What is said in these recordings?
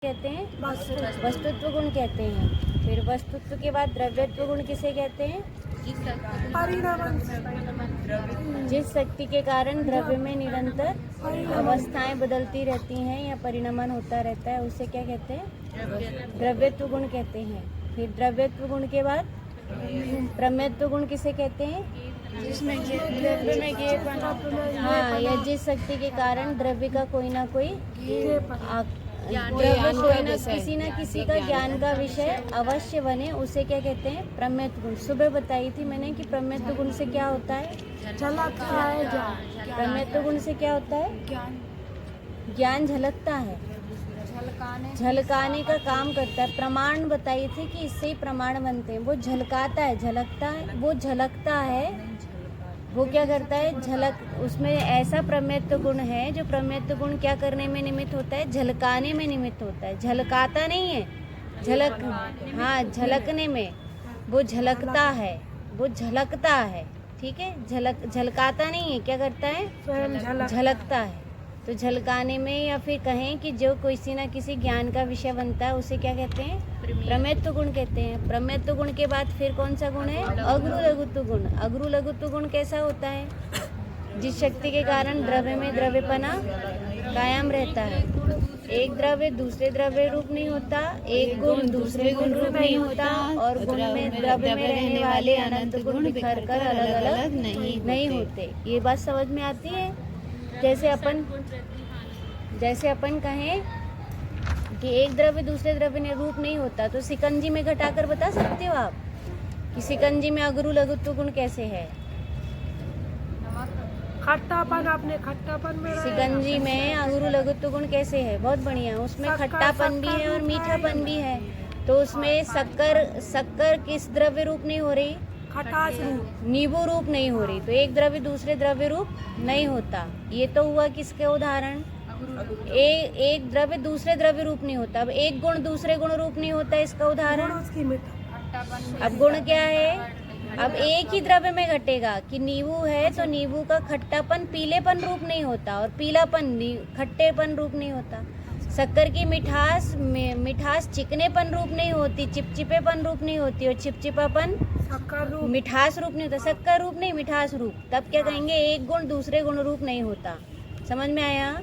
कहते हैं? वस्तुत्व गुण कहते हैं। फिर वस्तुत्व के बाद द्रव्यत्व गुण किसे कहते हैं? जिस शक्ति के कारण द्रव्य में निरंतर अवस्थाएं बदलती रहती हैं या परिणमन होता रहता है, उसे क्या कहते हैं? द्रव्यत्व गुण कहते हैं। फिर द्रव्यत्व गुण के बाद प्रमेयत्व गुण किसे कहते हैं? जिसमें द्रव्य में हाँ, या जिस शक्ति के कारण द्रव्य का कोई ना कोई किसी न किसी का ज्ञान का विषय अवश्य बने, उसे क्या कहते हैं? प्रमेयत्व गुण। सुबह बताई थी मैंने कि प्रमेयत्व गुण से क्या होता है? प्रमेयत्व गुण से क्या होता है? ज्ञान झलकता है, झलकाने का काम करता है। प्रमाण बताई थी कि इससे ही प्रमाण बनते हैं। वो झलकाता है, झलकता है, वो झलकता है, वो क्या करता है? झलक। उसमें ऐसा प्रमेयत्व गुण है जो प्रमेयत्व गुण क्या करने में निमित्त होता है? झलकाने में निमित्त होता है। झलकाता नहीं है, झलक, हाँ, झलकने में। वो झलकता है, वो झलकता है, ठीक है। झलकाता नहीं है, क्या करता है? झलकता है। तो झलकाने में, या फिर कहें कि जो किसी ना किसी ज्ञान का विषय बनता है, उसे क्या कहते हैं? प्रमेयत्व गुण कहते हैं। प्रमेयत्व गुण के बाद फिर कौन सा गुण है? अगुरु लघुत्व गुण। अगुरु लघुत्व गुण कैसा होता है? जिस शक्ति के कारण द्रव्य में द्रव्यपना कायम रहता है। एक द्रव्य दूसरे द्रव्य रूप नहीं होता, एक गुण दूसरे गुण रूप नहीं होता, और गुण में द्रव्य में रहने वाले अनंत गुण बिखर कर अलग अलग नहीं होते। ये बात समझ में आती है? जैसे अपन कहें कि एक द्रव्य दूसरे द्रव्य में रूप नहीं होता, तो शिकंजी में घटाकर बता सकते हो आप कि शिकंजी में अगुरु लघुत्व गुण कैसे है? खट्टापन, आपने खट्टापन में शिकंजी में अगुरु लघुत्व गुण कैसे है? बहुत बढ़िया। उसमें खट्टापन भी है और मीठापन भी है। तो उसमें शक्कर किस द्रव्य रूप नहीं हो रही? खटास रूप, नींबू रूप नहीं हो रही। तो एक द्रव्य दूसरे द्रव्य रूप नहीं होता। ये तो हुआ किसके उदाहरण? एक द्रव्य दूसरे द्रव्य रूप नहीं होता। अब एक गुण दूसरे गुण रूप नहीं होता, इसका उदाहरण? अब गुण क्या है? अब एक ही द्रव्य में घटेगा कि नींबू है तो नींबू का खट्टापन पीलेपन रूप नहीं होता, और पीलापन खट्टेपन रूप नहीं होता। शक्कर की मिठास चिकनेपन रूप नहीं होती, चिपचिपेपन रूप नहीं होती, और चिपचिपापन मिठास रूप नहीं होता। शक्कर रूप नहीं, मिठास रूप। तब क्या कहेंगे? एक गुण दूसरे गुण रूप नहीं होता। समझ में आया?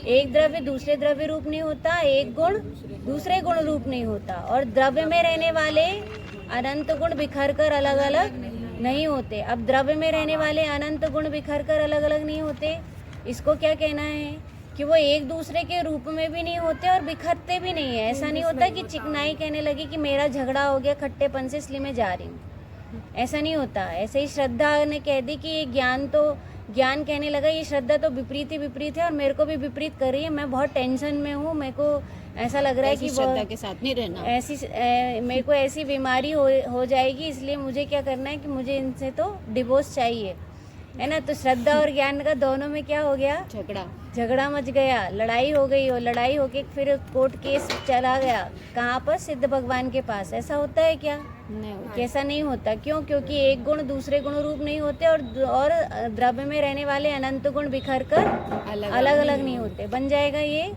एक द्रव्य दूसरे द्रव्य रूप नहीं होता, एक गुण दूसरे गुण रूप नहीं होता, और द्रव्य में रहने वाले अनंत गुण बिखर कर अलग अलग नहीं होते। अब द्रव्य में रहने वाले अनंत गुण बिखर कर अलग अलग नहीं होते, इसको क्या कहना है? कि वो एक दूसरे के रूप में भी नहीं होते और बिखरते भी नहीं है। ऐसा नहीं होता कि चिकनाई कहने लगी कि मेरा झगड़ा हो गया खट्टेपन से, इसलिए मैं जा रही हूँ। ऐसा नहीं होता। ऐसे ही श्रद्धा ने कह दी कि ये ज्ञान कहने लगा, ये श्रद्धा तो विपरीत है और मेरे को भी विपरीत कर रही है, मैं बहुत टेंशन में हूँ, मेरे को ऐसा लग रहा है कि श्रद्धा के साथ नहीं रहना, मेरे को ऐसी बीमारी हो जाएगी, इसलिए मुझे क्या करना है कि मुझे इनसे तो डिवोर्स चाहिए, है ना। तो श्रद्धा और ज्ञान का दोनों में क्या हो गया? झगड़ा मच गया, लड़ाई हो गई, और लड़ाई होके फिर कोर्ट केस चला गया। कहाँ पर? सिद्ध भगवान के पास। ऐसा होता है क्या? कैसा नहीं होता। क्यों? क्योंकि एक गुण दूसरे गुण रूप नहीं होते, और द्रव्य में रहने वाले अनंत गुण बिखर कर अलग अलग नहीं होते। बन जाएगा ये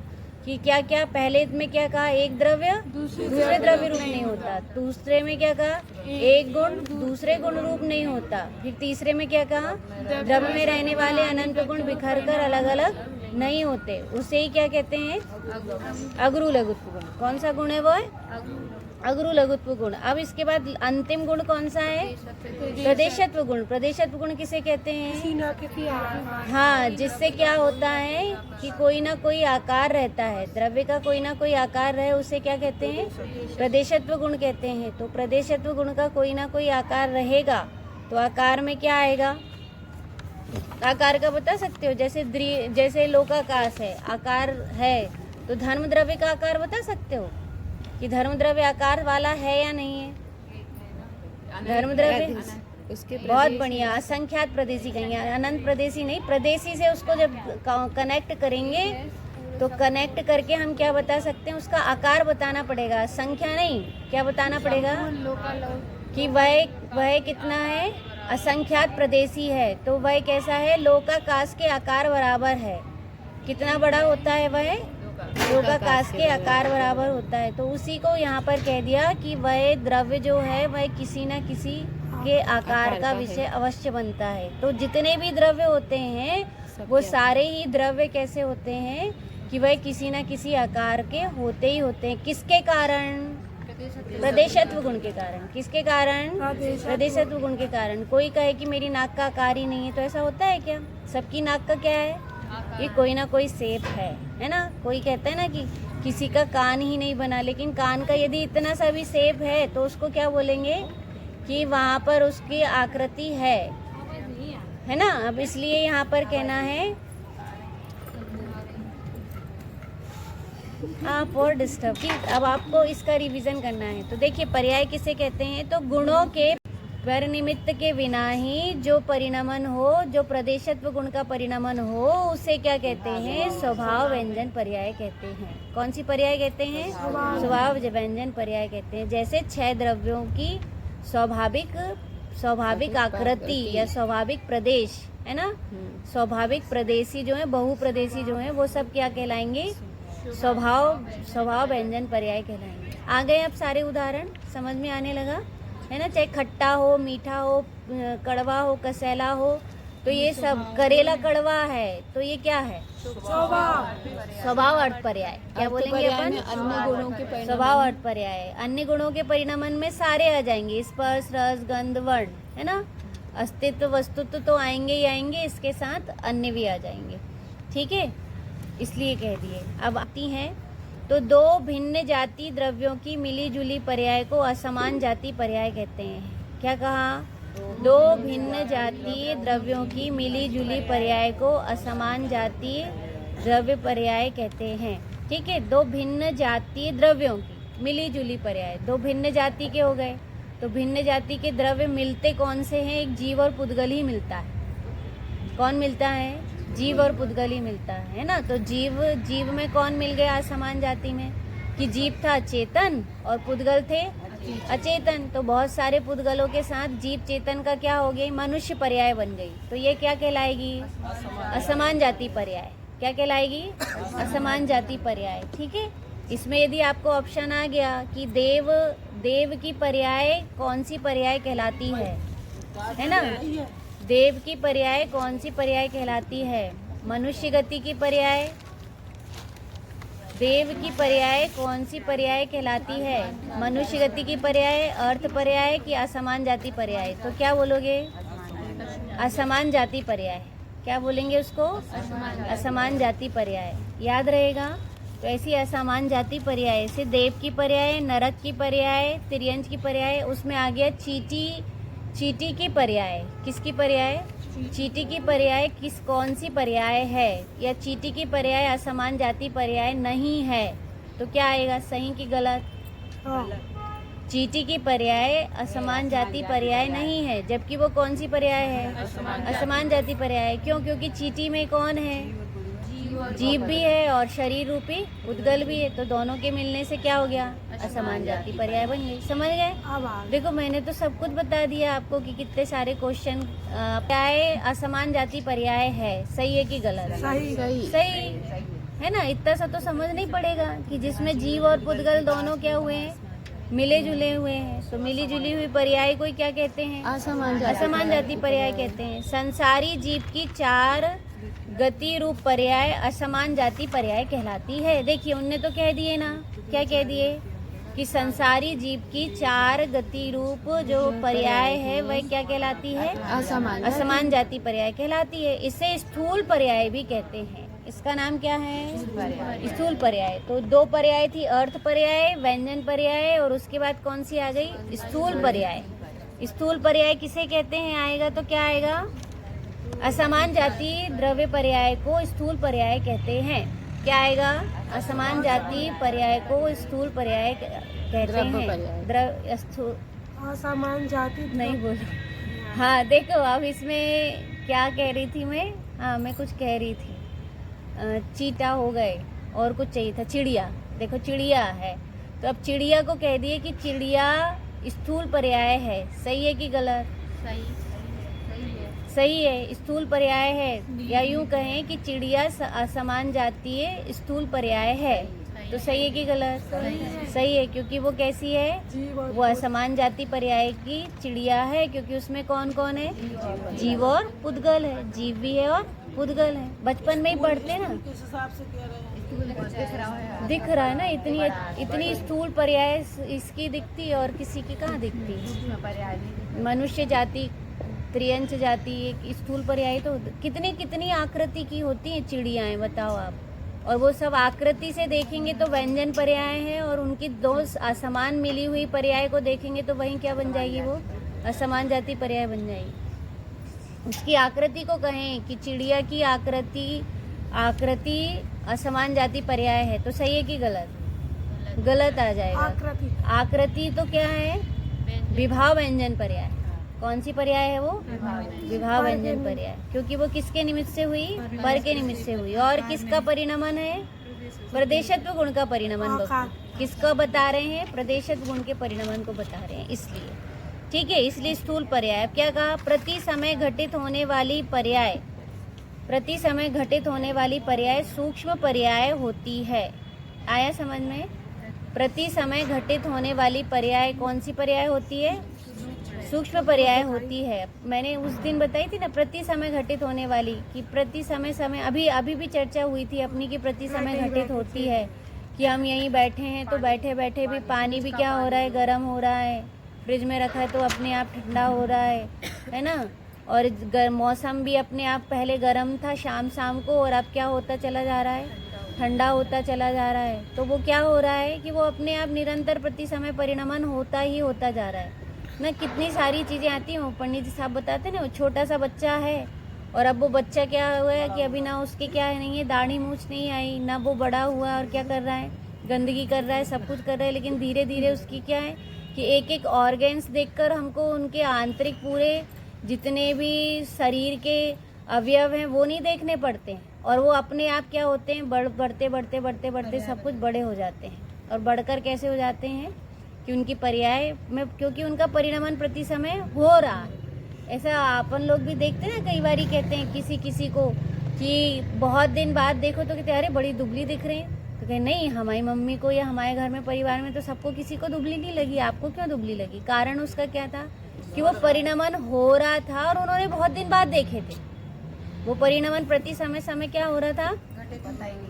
कि क्या क्या? पहले में क्या कहा? एक द्रव्य दूसरे द्रव्य रूप नहीं होता। दूसरे में क्या कहा? एक गुण दूसरे गुण रूप नहीं होता। फिर तीसरे में क्या कहा? द्रव्य में रहने वाले अनंत गुण बिखर कर अलग अलग नहीं होते। उसे ही क्या कहते हैं? अगुरु लघुत्व गुण। कौन सा गुण है वो? है अगुरु लघुत्व गुण। अब इसके बाद अंतिम गुण कौन सा है? प्रदेशत्व गुण। प्रदेशत्व गुण किसे कहते हैं? हाँ, जिससे क्या होता है कि कोई ना कोई आकार रहता है, द्रव्य का कोई ना कोई आकार रहे, उसे क्या कहते हैं? प्रदेशत्व गुण कहते हैं। तो प्रदेशत्व गुण का कोई ना कोई आकार रहेगा, तो आकार में क्या आएगा? आकार का बता सकते हो? जैसे लोकाकाश है, आकार है, तो धर्म द्रव्य का आकार बता सकते हो कि धर्म द्रव्य आकार वाला है या नहीं है? धर्म द्रव्य उसके बहुत बढ़िया। असंख्यात प्रदेशी कहेंगे, अनंत प्रदेशी नहीं। प्रदेशी से उसको जब कनेक्ट करेंगे तो कनेक्ट करके हम क्या बता सकते हैं? उसका आकार बताना पड़ेगा, संख्या नहीं। क्या बताना पड़ेगा? कि वह कितना है? असंख्यात प्रदेशी है, तो वह कैसा है? लोकाकाश के आकार बराबर है। कितना बड़ा होता है वह? योगा कास के आकार बराबर होता है। तो उसी को यहाँ पर कह दिया कि वह द्रव्य जो है वह किसी न किसी के आकार का विषय अवश्य बनता है। तो जितने भी द्रव्य होते हैं वो सारे ही द्रव्य कैसे होते हैं कि वह किसी न किसी आकार के होते ही होते हैं। किसके कारण? प्रदेशत्व गुण के कारण। किसके कारण? प्रदेशत्व गुण के कारण। कोई कहे कि मेरी नाक का आकार ही नहीं है, तो ऐसा होता है क्या? सबकी नाक का क्या है? ये कोई ना कोई शेप है ना। कोई कहता है ना कि किसी का कान ही नहीं बना, लेकिन कान का यदि इतना सा भी शेप है तो उसको क्या बोलेंगे कि वहाँ पर उसकी आकृति है ना। अब इसलिए यहाँ पर कहना है आप और डिस्टर्ब की। अब आपको इसका रिवीजन करना है। तो देखिए पर्याय किसे कहते हैं? तो गुणों के परनिमित्त के बिना ही जो परिणमन हो, जो प्रदेशत्व गुण का परिणमन हो, उसे क्या कहते हैं? स्वभाव व्यंजन पर्याय कहते हैं। कौन सी पर्याय कहते हैं? स्वभाव व्यंजन पर्याय कहते हैं। जैसे 6 द्रव्यों की स्वाभाविक आकृति या स्वाभाविक प्रदेश है ना, स्वाभाविक प्रदेशी जो है, बहुप्रदेशी जो है, वो सब क्या कहलाएंगे? स्वभाव व्यंजन पर्याय कहलाएंगे। आ गए अब सारे उदाहरण समझ में आने लगा है ना। चाहे खट्टा हो, मीठा हो, कड़वा हो, कसैला हो, तो ये सब करेला कड़वा है तो ये क्या है? स्वभाव अर्थ पर्याय। क्या बोलेंगे अपन? अन्य गुणों के स्वभाव अर्थ पर्याय। अन्य गुणों के परिणमन में सारे आ जाएंगे, स्पर्श, रस, गंध, वर्ण है ना। अस्तित्व वस्तुत्व तो आएंगे ही आएंगे, इसके साथ अन्य भी आ जाएंगे। ठीक है, इसलिए कह दिए। अब आती हैं तो 2 भिन्न जाति द्रव्यों की मिली जुली पर्याय को असमान जाति पर्याय कहते हैं। क्या कहा? 2 भिन्न जातीय द्रव्यों की मिली जुली पर्याय को असमान जातीय द्रव्य पर्याय कहते हैं। ठीक है, 2 भिन्न जातीय द्रव्यों की मिली जुली पर्याय। 2 भिन्न जाति के हो गए, तो भिन्न जाति के द्रव्य मिलते कौन से हैं? एक जीव और पुद्गल ही मिलता है। कौन मिलता है? जीव और पुद्गल ही मिलता है ना। तो जीव में कौन मिल गया असमान जाति में? कि जीव था चेतन और पुद्गल थे अचेतन। तो बहुत सारे पुद्गलों के साथ जीव चेतन का क्या हो गई? मनुष्य पर्याय बन गई। तो ये क्या कहलाएगी? असमान जाति पर्याय। क्या कहलाएगी? असमान जाति पर्याय। ठीक है, इसमें यदि आपको ऑप्शन आ गया कि देव की पर्याय कौन सी पर्याय कहलाती है ना। देव की पर्याय कौन सी पर्याय कहलाती है? मनुष्य गति की पर्याय। देव की पर्याय कौन सी पर्याय कहलाती है? मनुष्य गति की पर्याय, अर्थ पर्याय की असमान जाति पर्याय। तो क्या बोलोगे? असमान जाति पर्याय। क्या बोलेंगे उसको? असमान जाति पर्याय। याद रहेगा। तो ऐसी असमान जाति पर्याय से देव की पर्याय, नरक की पर्याय, तिर्यंच की पर्याय, उसमें आ गया चीटी की पर्याय। किसकी पर्याय? चीटी की पर्याय कौन सी पर्याय है? या चीटी की पर्याय असमान जाति पर्याय नहीं है, तो क्या आएगा? सही कि गलत? चीटी की पर्याय असमान जाति पर्याय नहीं है, जबकि वो कौन सी पर्याय है? असमान जाति पर्याय। क्यों? क्योंकि चीटी में कौन है? जीव भी है और शरीर रूपी उद्गल भी है। तो दोनों के मिलने से क्या हो गया? असमान जाति पर्याय बन गई। समझ गए? देखो मैंने तो सब कुछ बता दिया आपको कि कितने सारे क्वेश्चन। पर्याय असमान जाति पर्याय है, सही है कि गलत? सही है ना। इतना सा तो समझ नहीं पड़ेगा कि जिसमें जीव और पुद्गल दोनों क्या हुए हैं? मिले जुले हुए हैं। तो मिली जुली हुई पर्याय को क्या कहते हैं? असमान जाति पर्याय कहते हैं। संसारी जीव की 4 गति रूप पर्याय असमान जाति पर्याय कहलाती है। देखिए उनने तो कह दिए ना, क्या कह दिए? कि संसारी जीव की 4 गति रूप जो पर्याय है वह क्या कहलाती है? असमान जाति पर्याय कहलाती है। इसे स्थूल पर्याय भी कहते हैं। इसका नाम क्या है? स्थूल पर्याय। तो 2 पर्याय थी, अर्थ पर्याय, व्यंजन पर्याय, और उसके बाद कौन सी आ गई? स्थूल पर्याय। स्थूल पर्याय किसे कहते हैं? आएगा तो क्या आएगा? असमान जाति द्रव्य पर्याय को स्थूल पर्याय कहते हैं। क्या आएगा? असमान जाति पर्याय को स्थूल पर्याय कहते हैं। असमान जाति नहीं बोलो। हाँ देखो, अब इसमें क्या कह रही थी मैं? हाँ मैं कुछ कह रही थी। चीता हो गए और कुछ चाहिए था, चिड़िया। देखो चिड़िया है, तो अब चिड़िया को कह दिए कि चिड़िया स्थूल पर्याय है। सही है कि गलत? सही है, स्थूल पर्याय है, या यूं कहें कि चिड़िया असमान जातीय स्थूल पर्याय है। तो सही है कि गलत? सही है, क्योंकि वो कैसी है? वो असमान जाति पर्याय की चिड़िया है, क्योंकि उसमें कौन कौन है? जीव और पुद्गल है। जीव भी है और पुद्गल है। बचपन में ही पढ़ते ना, दिख रहा है ना। इतनी स्थूल पर्याय इसकी दिखती है और किसी की कहाँ दिखती? मनुष्य जाति, त्रियंच जाति एक स्थूल पर्याय तो कितनी आकृति की होती है चिड़ियाएं, बताओ आप। और वो सब आकृति से देखेंगे तो व्यंजन पर्याय है, और उनकी दो असमान मिली हुई पर्याय को देखेंगे तो वहीं क्या बन जाएगी? वो असमान जाति पर्याय बन जाएगी। उसकी आकृति को कहें कि चिड़िया की आकृति असमान जाति पर्याय है, तो सही है कि गलत? गलत आ जाएगा। आकृति तो क्या है? विभाव व्यंजन पर्याय। कौन सी पर्याय है वो? विभाव व्यंजन पर्याय, क्योंकि वो किसके निमित्त से हुई? पर के निमित्त से हुई। और किसका परिणमन है? प्रदेशत्व गुण का परिणमन। किसको बता रहे हैं? प्रदेशत्व गुण के परिणमन को बता रहे हैं, इसलिए। ठीक है, इसलिए स्थूल पर्याय। क्या कहा? प्रति समय घटित होने वाली पर्याय, प्रति समय घटित होने वाली पर्याय सूक्ष्म पर्याय होती है। आया समझ में? प्रति समय घटित होने वाली पर्याय कौन सी पर्याय होती है? सूक्ष्म पर्याय होती है। मैंने उस दिन बताई थी ना, प्रति समय घटित होने वाली, कि प्रति समय अभी भी चर्चा हुई थी अपनी, कि प्रति समय घटित होती है। कि हम यहीं बैठे हैं तो बैठे बैठे भी पानी भी क्या हो रहा है? गर्म हो रहा है। फ्रिज में रखा है तो अपने आप ठंडा हो रहा है ना। और मौसम भी अपने आप पहले गर्म था शाम को, और अब क्या होता चला जा रहा है? ठंडा होता चला जा रहा है। तो वो क्या हो रहा है कि वो अपने आप निरंतर प्रति समय परिणमन होता ही होता जा रहा है ना। कितनी सारी चीज़ें आती हैं। पंडित जी साहब बताते ना, वो छोटा सा बच्चा है, और अब वो बच्चा क्या हुआ है कि अभी ना उसके क्या नहीं है, दाढ़ी मूछ नहीं आई, ना वो बड़ा हुआ, और क्या कर रहा है? गंदगी कर रहा है, सब कुछ कर रहा है। लेकिन धीरे धीरे उसकी क्या है कि एक एक ऑर्गेन्स देखकर हमको उनके आंतरिक पूरे जितने भी शरीर के अवयव हैं वो नहीं देखने पड़ते हैं, और वो अपने आप क्या होते हैं? बढ़ते सब कुछ बड़े हो जाते हैं। और बढ़कर कैसे हो जाते हैं? कि उनकी पर्याय में, क्योंकि उनका परिणमन प्रति समय हो रहा है। ऐसा अपन लोग भी देखते हैं ना, कई बार ही कहते हैं किसी को कि बहुत दिन बाद देखो तो कहते अरे बड़ी दुबली दिख रही है। तो कहे नहीं, हमारी मम्मी को या हमारे घर में परिवार में तो सबको किसी को दुबली नहीं लगी, आपको क्यों दुबली लगी? कारण उसका क्या था कि वो परिणमन हो रहा था, और उन्होंने बहुत दिन बाद देखे थे। वो परिणमन प्रति समय क्या हो रहा था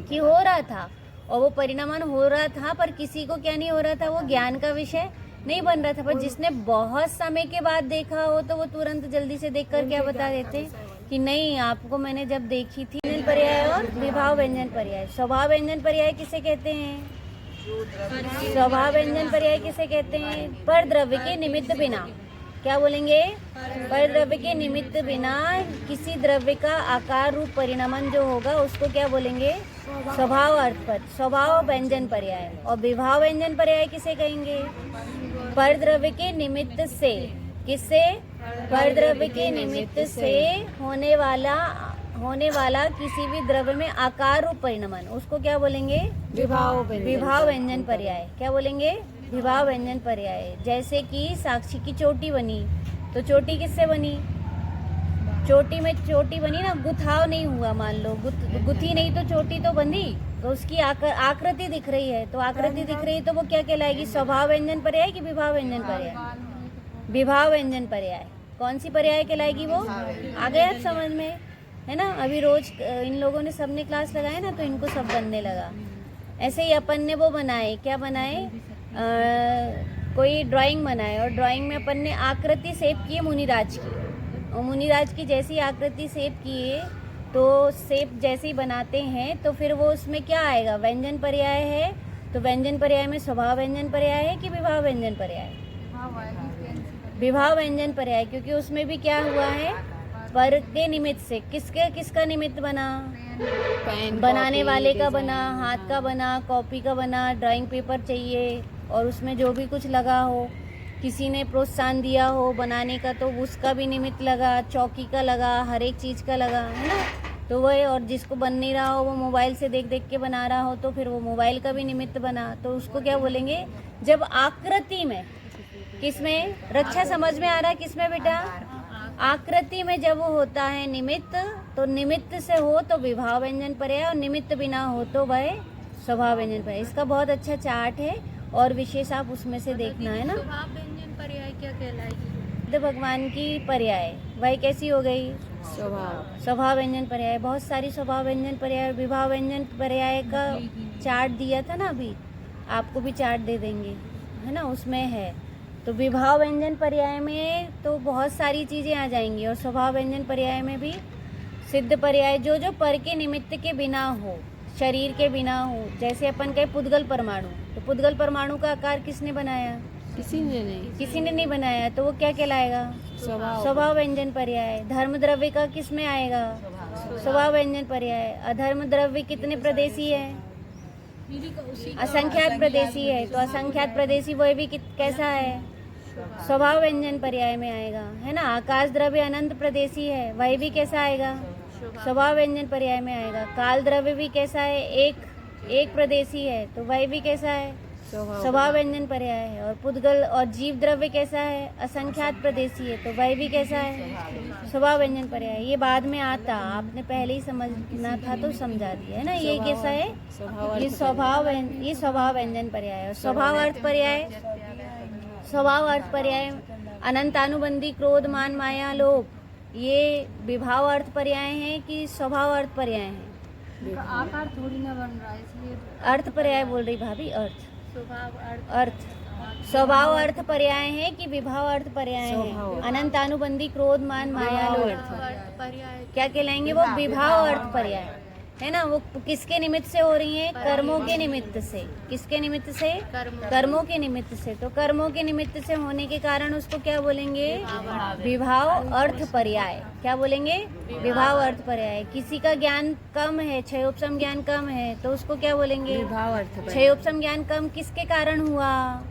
कि हो रहा था, और वो परिणमन हो रहा था, पर किसी को क्या नहीं हो रहा था? वो ज्ञान का विषय नहीं बन रहा था। पर जिसने बहुत समय के बाद देखा हो तो वो तुरंत जल्दी से देखकर क्या बता देते कि नहीं, आपको मैंने जब देखी थी। व्यंजन पर्याय और विभाव व्यंजन पर्याय। स्वभाव व्यंजन पर्याय किसे कहते हैं? स्वभाव व्यंजन पर्याय किसे कहते हैं? पर द्रव्य के निमित्त बिना। क्या बोलेंगे? पर द्रव्य के निमित्त बिना किसी द्रव्य का आकार रूप परिणमन जो होगा उसको क्या बोलेंगे? स्वभाव अर्थपद, स्वभाव व्यंजन पर्याय। और विभाव व्यंजन पर्याय किसे कहेंगे? पर द्रव्य के निमित्त से। किससे? पर द्रव्य के निमित्त से होने वाला किसी भी द्रव्य में आकार रूप परिणमन, उसको क्या बोलेंगे? विभाव व्यंजन पर्याय। क्या बोलेंगे? विभाव व्यंजन पर्याय। जैसे कि साक्षी की चोटी बनी, तो चोटी किससे बनी? चोटी बनी ना, गुथाव नहीं हुआ। मान लो गुथी नहीं तो चोटी तो बंधी, तो उसकी आकृति दिख रही है। तो आकृति दिख रही है तो वो क्या कहलाएगी? स्वभाव व्यंजन पर्याय कि विभाव व्यंजन पर्याय? विभाव व्यंजन पर्याय। कौन सी पर्याय कहलाएगी वो? आ गया समझ में, है ना। अभी रोज इन लोगों ने सबने क्लास लगाए ना, तो इनको सब बनने लगा। ऐसे ही अपन ने वो बनाए, क्या बनाए? कोई ड्राइंग बनाए, और ड्राइंग में अपन ने आकृति शेप की है मुनिराज की, और मुनिराज की जैसी आकृति शेप किए, तो शेप जैसे ही बनाते हैं तो फिर वो उसमें क्या आएगा? व्यंजन पर्याय है। तो व्यंजन पर्याय में स्वभाव व्यंजन पर्याय है कि विभाव व्यंजन पर्याय? विभाव व्यंजन पर्याय, क्योंकि उसमें भी क्या हुआ है? पर के निमित्त से। किसका निमित्त बना? बनाने वाले का बना, हाथ का बना, कॉपी का बना, ड्राइंग पेपर चाहिए, और उसमें जो भी कुछ लगा हो, किसी ने प्रोत्साहन दिया हो बनाने का तो उसका भी निमित्त लगा, चौकी का लगा, हर एक चीज़ का लगा, है ना। तो वह, और जिसको बन नहीं रहा हो वो मोबाइल से देख के बना रहा हो तो फिर वो मोबाइल का भी निमित्त बना। तो उसको क्या बोलेंगे? जब आकृति में, किसमें? रक्षा समझ में आ रहा है किसमें बेटा? आकृति में जब वो होता है निमित्त, तो निमित्त से हो तो विभाव व्यंजन पर्याय, और निमित्त बिना हो तो वह स्वभाव व्यंजन पर्याय। इसका बहुत अच्छा चार्ट है और विशेष आप उसमें से देखना है ना। स्वभाव व्यंजन पर्याय क्या कहलाएगी? बुद्ध भगवान की पर्याय वह कैसी हो गई? स्वभाव। स्वभाव व्यंजन पर्याय। बहुत सारी स्वभाव व्यंजन पर्याय, विभाव व्यंजन पर्याय का चार्ट दिया था ना, अभी आपको भी चार्ट दे देंगे, है ना, उसमें है। तो विभाव व्यंजन पर्याय में तो बहुत सारी चीज़ें आ जाएंगी, और स्वभाव व्यंजन पर्याय में भी सिद्ध पर्याय जो जो पर के निमित्त के बिना हो, शरीर के बिना हो। जैसे अपन कहे पुद्गल परमाणु, तो पुद्गल परमाणु का आकार किसने बनाया? किसी ने नहीं बनाया, तो वो क्या कहलाएगा? स्वभाव व्यंजन पर्याय। धर्म द्रव्य का किस में आएगा? स्वभाव व्यंजन पर्याय। अधर्म द्रव्य कितने प्रदेशी है? असंख्यात प्रदेशी है, तो असंख्यात प्रदेशी वह भी कैसा है? स्वभाव व्यंजन पर्याय में आएगा, है ना। आकाश द्रव्य अनंत प्रदेशी है, वह भी कैसा आएगा? स्वभाव व्यंजन पर्याय में आएगा। काल द्रव्य भी कैसा है? एक प्रदेशी है, तो वह भी कैसा है? स्वभाव व्यंजन पर्याय है। और पुद्गल और जीव द्रव्य कैसा है? असंख्यात प्रदेशी है, तो वह भी कैसा है? स्वभाव व्यंजन पर्याय। ये बाद में आता, आपने पहले ही समझना था तो समझा दिया, है ना। ये कैसा है? ये स्वभाव व्यंजन पर्याय है। स्वभाव अर्थ पर्याय अनंतानुबंधी क्रोध मान माया लोभ, ये विभाव अर्थ पर्याय है कि स्वभाव अर्थ पर्याय है? आकार थोड़ी ना बन रहा है, इसलिए अर्थ पर्याय बोल रही भाभी। अर्थ स्वभाव अर्थ पर्याय है कि विभाव अर्थ पर्याय है? अनंतानुबंधी क्रोध मान माया लोभ क्या कहलाएंगे? वो विभाव अर्थ पर्याय है ना। वो किसके निमित्त से हो रही है? कर्मों के निमित्त से। किसके निमित्त से? कर्मों के निमित्त से। तो कर्मों के निमित्त से होने के कारण उसको क्या बोलेंगे? विभाव अर्थ पर्याय। क्या बोलेंगे? विभाव अर्थ पर्याय। किसी का ज्ञान कम है, क्षयोपशम ज्ञान कम है, तो उसको क्या बोलेंगे? विभाव अर्थ। क्षयोपशम ज्ञान कम किसके कारण हुआ?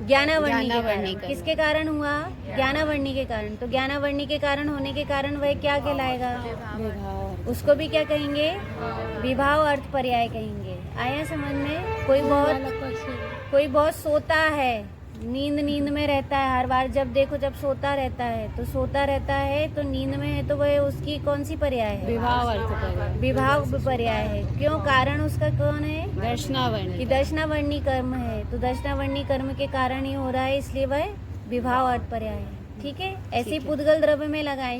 ज्ञानावर्णी के कारण। किसके कारण हुआ? ज्ञानावर्णी के कारण। तो ज्ञानावर्णी के कारण होने के कारण वह क्या कहलाएगा? उसको भी क्या कहेंगे? विभाव अर्थ पर्याय कहेंगे। आया समझ में? कोई बहुत सोता है, नींद में रहता है, हर बार जब देखो जब सोता रहता है तो नींद में है, तो वह उसकी कौन सी पर्याय है? विभाव अर्थ पर्याय। विभाव पर्याय है। क्यों? कारण उसका कौन है? दर्शनावर्णी कर्म है, तो दर्शनावर्णी कर्म के कारण ही हो रहा है, इसलिए वह विभाव अर्थ पर्याय है। ठीक है। ऐसे पुद्गल द्रव्य में लगाएं।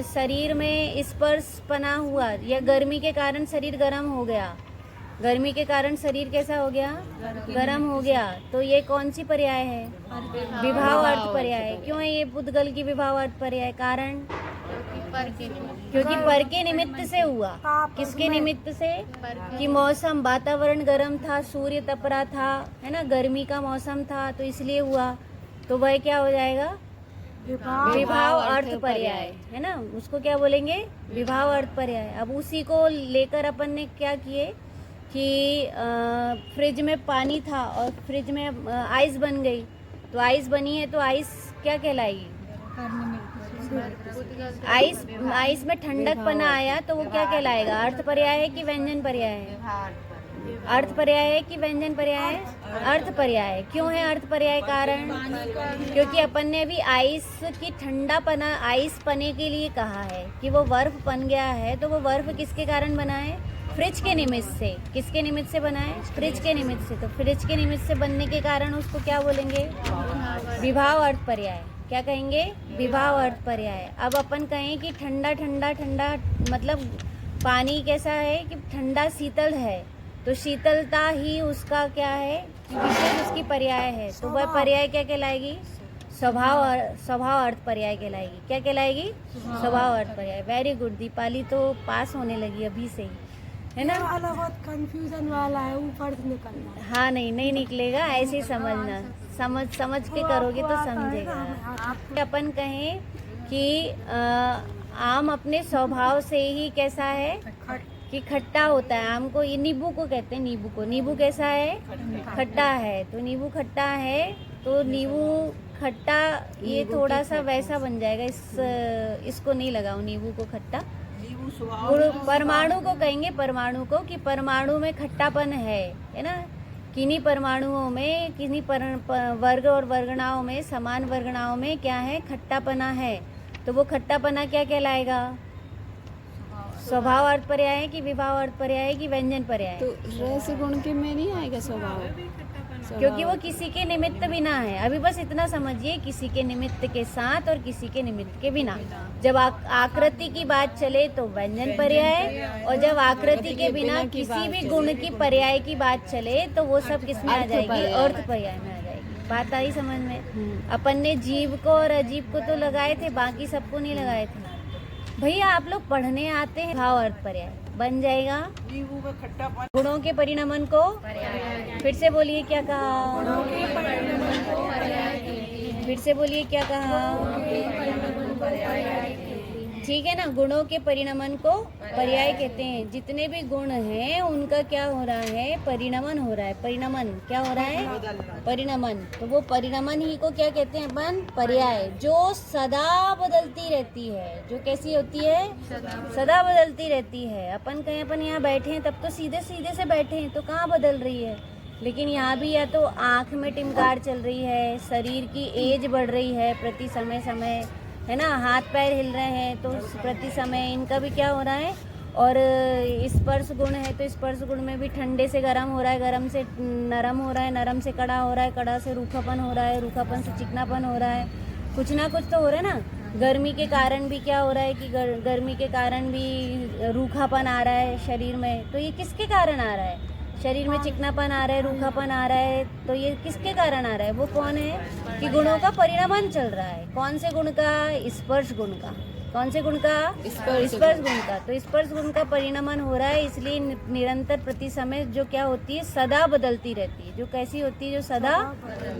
शरीर में स्पर्श पना हुआ, या गर्मी के कारण शरीर गर्म हो गया, गर्मी के कारण शरीर कैसा हो गया? गर्म हो गया, तो ये कौन सी पर्याय है? विभाव अर्थ पर्याय। क्यों है ये पुद्गल की विभाव अर्थ पर्याय? कारण क्योंकि पर के निमित्त से हुआ। किसके निमित्त से? कि मौसम, वातावरण गर्म था, सूर्य तप रहा था, है ना, गर्मी का मौसम था, तो इसलिए हुआ। तो वह क्या हो जाएगा? विभाव अर्थ पर्याय, है ना। उसको क्या बोलेंगे? विभाव अर्थ पर्याय। अब उसी को लेकर अपन ने क्या किए कि फ्रिज में पानी था और फ्रिज में आइस बन गई, तो आइस बनी है, तो आइस क्या कहलाएगी? आइस में ठंडक पना आया, तो वो क्या कहलाएगा? अर्थ पर्याय है कि व्यंजन पर्याय है? अर्थ पर्याय है कि व्यंजन पर्याय है? अर्थ पर्याय। क्यों है अर्थ पर्याय? कारण क्योंकि अपन ने अभी आइस की ठंडा पना, आइस पने के लिए कहा है कि वो बर्फ बन गया है, तो वो बर्फ किसके कारण बना है? फ्रिज के निमित्त से। किसके निमित्त से बना है? फ्रिज के निमित्त से। तो फ्रिज के निमित्त से बनने के कारण उसको क्या बोलेंगे? विभाव अर्थ पर्याय। क्या कहेंगे? विभाव अर्थ पर्याय। अब अपन कहें कि ठंडा मतलब पानी कैसा है कि ठंडा शीतल है, तो शीतलता ही उसका क्या है? विशेष उसकी पर्याय है, तो वह पर्याय क्या कहलाएगी? स्वभाव अर्थ पर्याय कहलाएगी। क्या कहलाएगी? स्वभाव अर्थ पर्याय। वेरी गुड दीपाली, तो पास होने लगी अभी से ही, है ना। वाला बहुत कंफ्यूजन वाला है, ऊपर से निकलना। हाँ, नहीं निकलेगा, ऐसे ही समझना। समझ के करोगे तो समझेगा। अपन कहें कि आम अपने स्वभाव से ही कैसा है कि खट्टा होता है। आम को, ये नींबू को कहते हैं, नींबू कैसा है? खट्टा है। तो नींबू खट्टा है, तो नींबू खट्टा, ये थोड़ा सा वैसा बन जाएगा। इसको नहीं लगाओ, नींबू को खट्टा। परमाणु को कहेंगे, परमाणु को, कि परमाणु में खट्टापन है ना, किन्हीं परमाणुओं में, किन्हीं वर्ग और वर्गणाओं में, समान वर्गणाओं में क्या है, खट्टापना है। तो वो खट्टापना क्या कहलाएगा? स्वभाव अर्थ पर्याय है कि विभाव अर्थ पर्याय है कि व्यंजन पर्याय है? तो रस गुण के में नहीं आएगा स्वभाव? क्योंकि वो किसी के निमित्त बिना है। अभी बस इतना समझिए, किसी के निमित्त के साथ और किसी के निमित्त के बिना। जब आकृति की बात चले तो व्यंजन पर्याय, और जब आकृति के बिना किसी भी गुण की पर्याय की बात चले तो वो सब किस में आ जाएगी? अर्थ पर्याय में आ जाएगी। बात आई समझ में? अपन ने जीव को और अजीब को तो लगाए थे, बाकी सबको नहीं लगाए थे। भैया आप लोग पढ़ने आते हैं, भाव अर्थ पर्याय बन जाएगा। गुणों के परिणमन को फिर से बोलिए, क्या कहा? फिर से बोलिए, क्या कहा? ठीक है ना। गुणों के परिणमन को पर्याय कहते हैं। जितने भी गुण हैं उनका क्या हो रहा है? परिणमन हो रहा है। परिणमन क्या हो रहा है? परिणमन। तो वो परिणमन ही को क्या कहते हैं अपन? पर्याय। जो सदा बदलती रहती है। जो कैसी होती है? सदा बदलती रहती है। अपन कहीं अपन यहाँ बैठे हैं तब तो सीधे सीधे से बैठे हैं, तो कहाँ बदल रही है? लेकिन यहाँ भी या तो आँख में टिमकार चल रही है, शरीर की एज बढ़ रही है प्रति समय समय, है ना, हाथ पैर हिल रहे हैं तो प्रति समय इनका भी क्या हो रहा है। और स्पर्श गुण है तो स्पर्श गुण में भी ठंडे से गर्म हो रहा है, गर्म से नरम हो रहा है, नरम से कड़ा हो रहा है, कड़ा से रूखापन हो रहा है, रूखापन से चिकनापन हो रहा है। कुछ ना कुछ तो हो रहा है ना। गर्मी के कारण भी क्या हो रहा है कि गर्मी के कारण भी रूखापन आ रहा है शरीर में। तो ये किसके कारण आ रहा है? शरीर में चिकनापन आ रहा है, रूखापन आ रहा है, तो ये किसके कारण आ रहा है? वो कौन है? कि गुणों का परिणमन चल रहा है। कौन से गुण का? स्पर्श गुण का। कौन से गुण का? स्पर्श गुण का। तो स्पर्श गुण का परिणमन हो रहा है, इसलिए निरंतर प्रति समय जो क्या होती है? सदा बदलती रहती है। जो कैसी होती है? जो सदा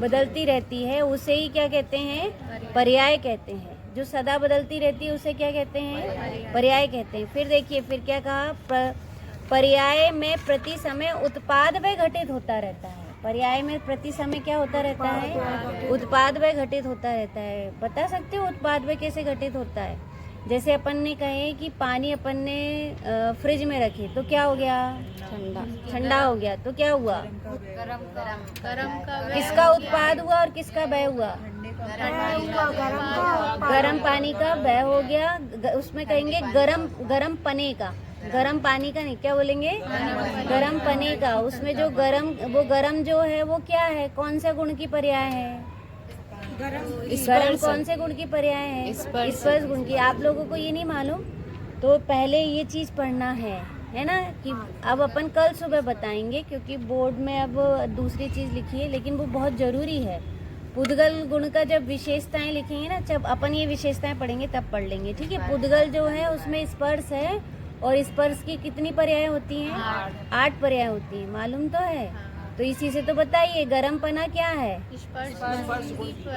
बदलती रहती है, उसे ही क्या कहते हैं? पर्याय कहते हैं। जो सदा बदलती रहती है उसे क्या कहते हैं? पर्याय कहते हैं। फिर देखिए, फिर क्या कहा? पर्याय में प्रति समय उत्पाद व घटित होता रहता है। पर्याय में प्रति समय क्या होता रहता है? उत्पाद व घटित होता रहता है। बता सकते हो उत्पाद व कैसे घटित होता है? जैसे अपन ने कहे कि पानी अपन ने फ्रिज में रखे तो क्या हो गया? ठंडा हो गया। तो क्या हुआ? गरम का किसका उत्पाद हुआ और किसका व्यय हुआ? गरम पानी का व्यय हो गया। उसमें कहेंगे गरम पने का, गरम पानी का नहीं, क्या बोलेंगे? गरम पने का। उसमें जो गरम जो है वो क्या है? कौन सा गुण की पर्याय है? गरम कौन से गुण की पर्याय है? स्पर्श गुण की। आप लोगों को ये नहीं मालूम तो पहले ये चीज पढ़ना है ना, कि अब अपन कल सुबह बताएंगे, क्योंकि बोर्ड में अब दूसरी चीज लिखी है, लेकिन वो बहुत जरूरी है। पुद्गल गुण का जब विशेषताएं लिखेंगे ना, जब अपन ये विशेषताएं पढ़ेंगे तब पढ़ लेंगे, ठीक है। पुद्गल जो है उसमें स्पर्श है, और स्पर्श की कितनी पर्याय होती हैं? 8 पर्याय होती हैं। मालूम तो है? तो इसी से तो बताइए, गरम पना क्या है?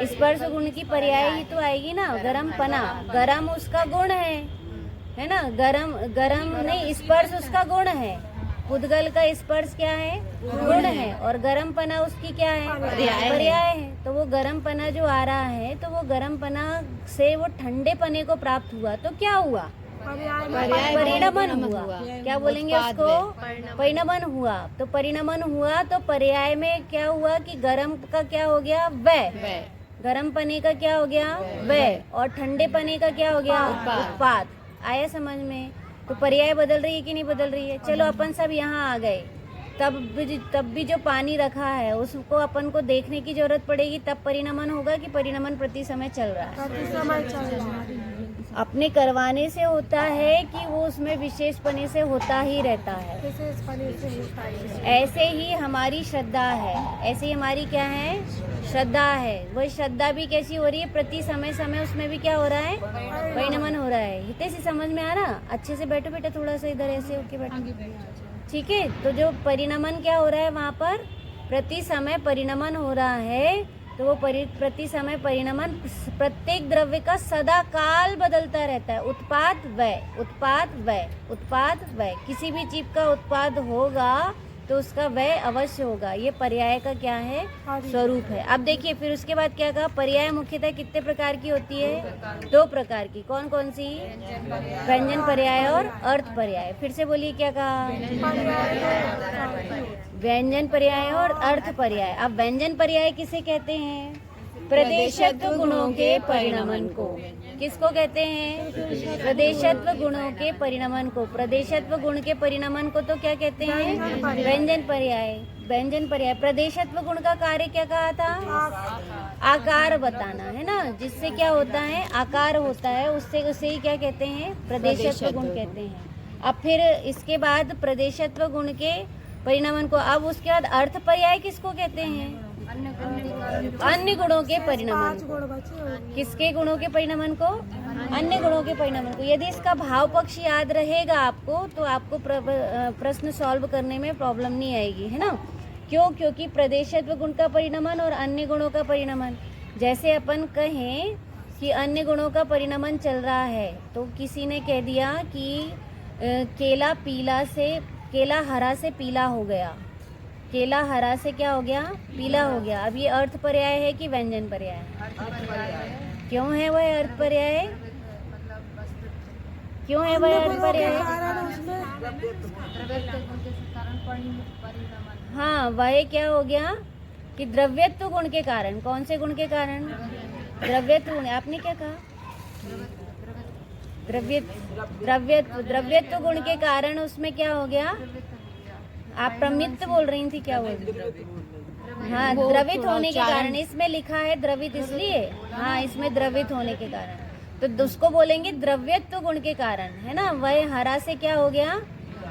स्पर्श गुण की पर्याय ही तो आएगी ना, गरम पना। गरम उसका गुण है ना। गरम नहीं, स्पर्श उसका गुण है। पुद्गल का स्पर्श क्या है? गुण है। और गरम पना उसकी क्या है? पर्याय है। तो वो गरम पना जो आ रहा है, तो वो गरम पना से वो ठंडे पने को प्राप्त हुआ, तो क्या हुआ? परिणमन हुआ। क्या बोलेंगे उसको? परिणमन हुआ। तो परिणमन हुआ तो पर्याय में क्या हुआ कि गरम का क्या हो गया? व्यय। गरम पने का क्या हो गया? व्यय। और ठंडे पने का क्या हो गया? उत्पाद। आया समझ में? तो पर्याय बदल रही है कि नहीं बदल रही है? चलो अपन सब यहाँ आ गए, तब भी जो पानी रखा है उसको अपन को देखने की जरूरत पड़ेगी, तब परिणमन होगा कि परिणमन प्रति समय चल रहा है? अपने करवाने से होता है कि वो उसमें विशेष पने से होता ही रहता है। ऐसे ही हमारी श्रद्धा है, ऐसे ही हमारी क्या है? श्रद्धा है। वह श्रद्धा भी कैसी हो रही है? प्रति समय समय उसमें भी क्या हो रहा है? परिणमन हो रहा है। इतने से समझ में आ रहा? अच्छे से बैठो बेटा, थोड़ा सा इधर ऐसे होके बैठो, ठीक है। तो जो परिणमन क्या हो रहा है वहाँ पर? प्रति समय परिणमन हो रहा है। तो वो प्रति समय परिणमन प्रत्येक द्रव्य का सदा काल बदलता रहता है। उत्पाद व्यय, उत्पाद व्यय, उत्पाद व्यय। किसी भी चीज का उत्पाद होगा तो उसका व्यय अवश्य होगा। ये पर्याय का क्या है? स्वरूप है। अब देखिए फिर उसके बाद क्या कहा? पर्याय मुख्यतः कितने प्रकार की होती है? 2 प्रकार की। कौन कौन सी? व्यंजन पर्याय और अर्थ पर्याय। फिर से बोलिए, क्या कहा? व्यंजन पर्याय और अर्थ पर्याय। अब व्यंजन पर्याय किसे कहते हैं? प्रदेशत्व गुणों के परिणमन को। किसको कहते हैं? प्रदेशत्व गुणों के परिणमन को। प्रदेशत्व गुण के परिणमन को तो क्या कहते हैं? व्यंजन पर्याय। व्यंजन पर्याय। प्रदेशत्व गुण का कार्य क्या कहा था? आकार बताना, है ना, जिससे क्या होता है? आकार होता है, उससे उसे ही क्या कहते हैं? प्रदेशत्व गुण कहते हैं। अब फिर इसके बाद प्रदेशत्व गुण के परिणमन को, अब उसके बाद अर्थ पर्याय किसको कहते हैं? अन्य गुणों के परिणमन को। किसके गुणों के परिणमन को? अन्य गुणों के परिणमन को। यदि इसका भाव पक्ष याद रहेगा आपको तो आपको प्रश्न सॉल्व करने में प्रॉब्लम नहीं आएगी, है ना। क्यों? क्योंकि प्रदेशत्व गुण का परिणमन और अन्य गुणों का परिणमन, जैसे अपन कहें कि अन्य गुणों का परिणमन चल रहा है, तो किसी ने कह दिया कि केला हरा से पीला हो गया। केला हरा से क्या हो गया? पीला हो गया। अब ये अर्थ पर्याय है कि व्यंजन पर्याय है? क्यों है वह अर्थ पर्याय? क्यों है वह अर्थ पर्याय? हाँ, वह क्या हो गया कि द्रव्यत्व गुण के कारण। कौन से गुण के कारण? द्रव्यत्व गुण। आपने क्या कहा? द्रव्यत्व गुण के कारण उसमें क्या हो गया? आप प्रमित बोल रही थी, क्या बोल रही? हाँ, द्रवित होने के कारण। इसमें लिखा है द्रवित, इसलिए हाँ, इसमें द्रवित होने के कारण, तो उसको बोलेंगे द्रव्यत्व गुण के कारण, है ना। वह हरा से क्या हो गया?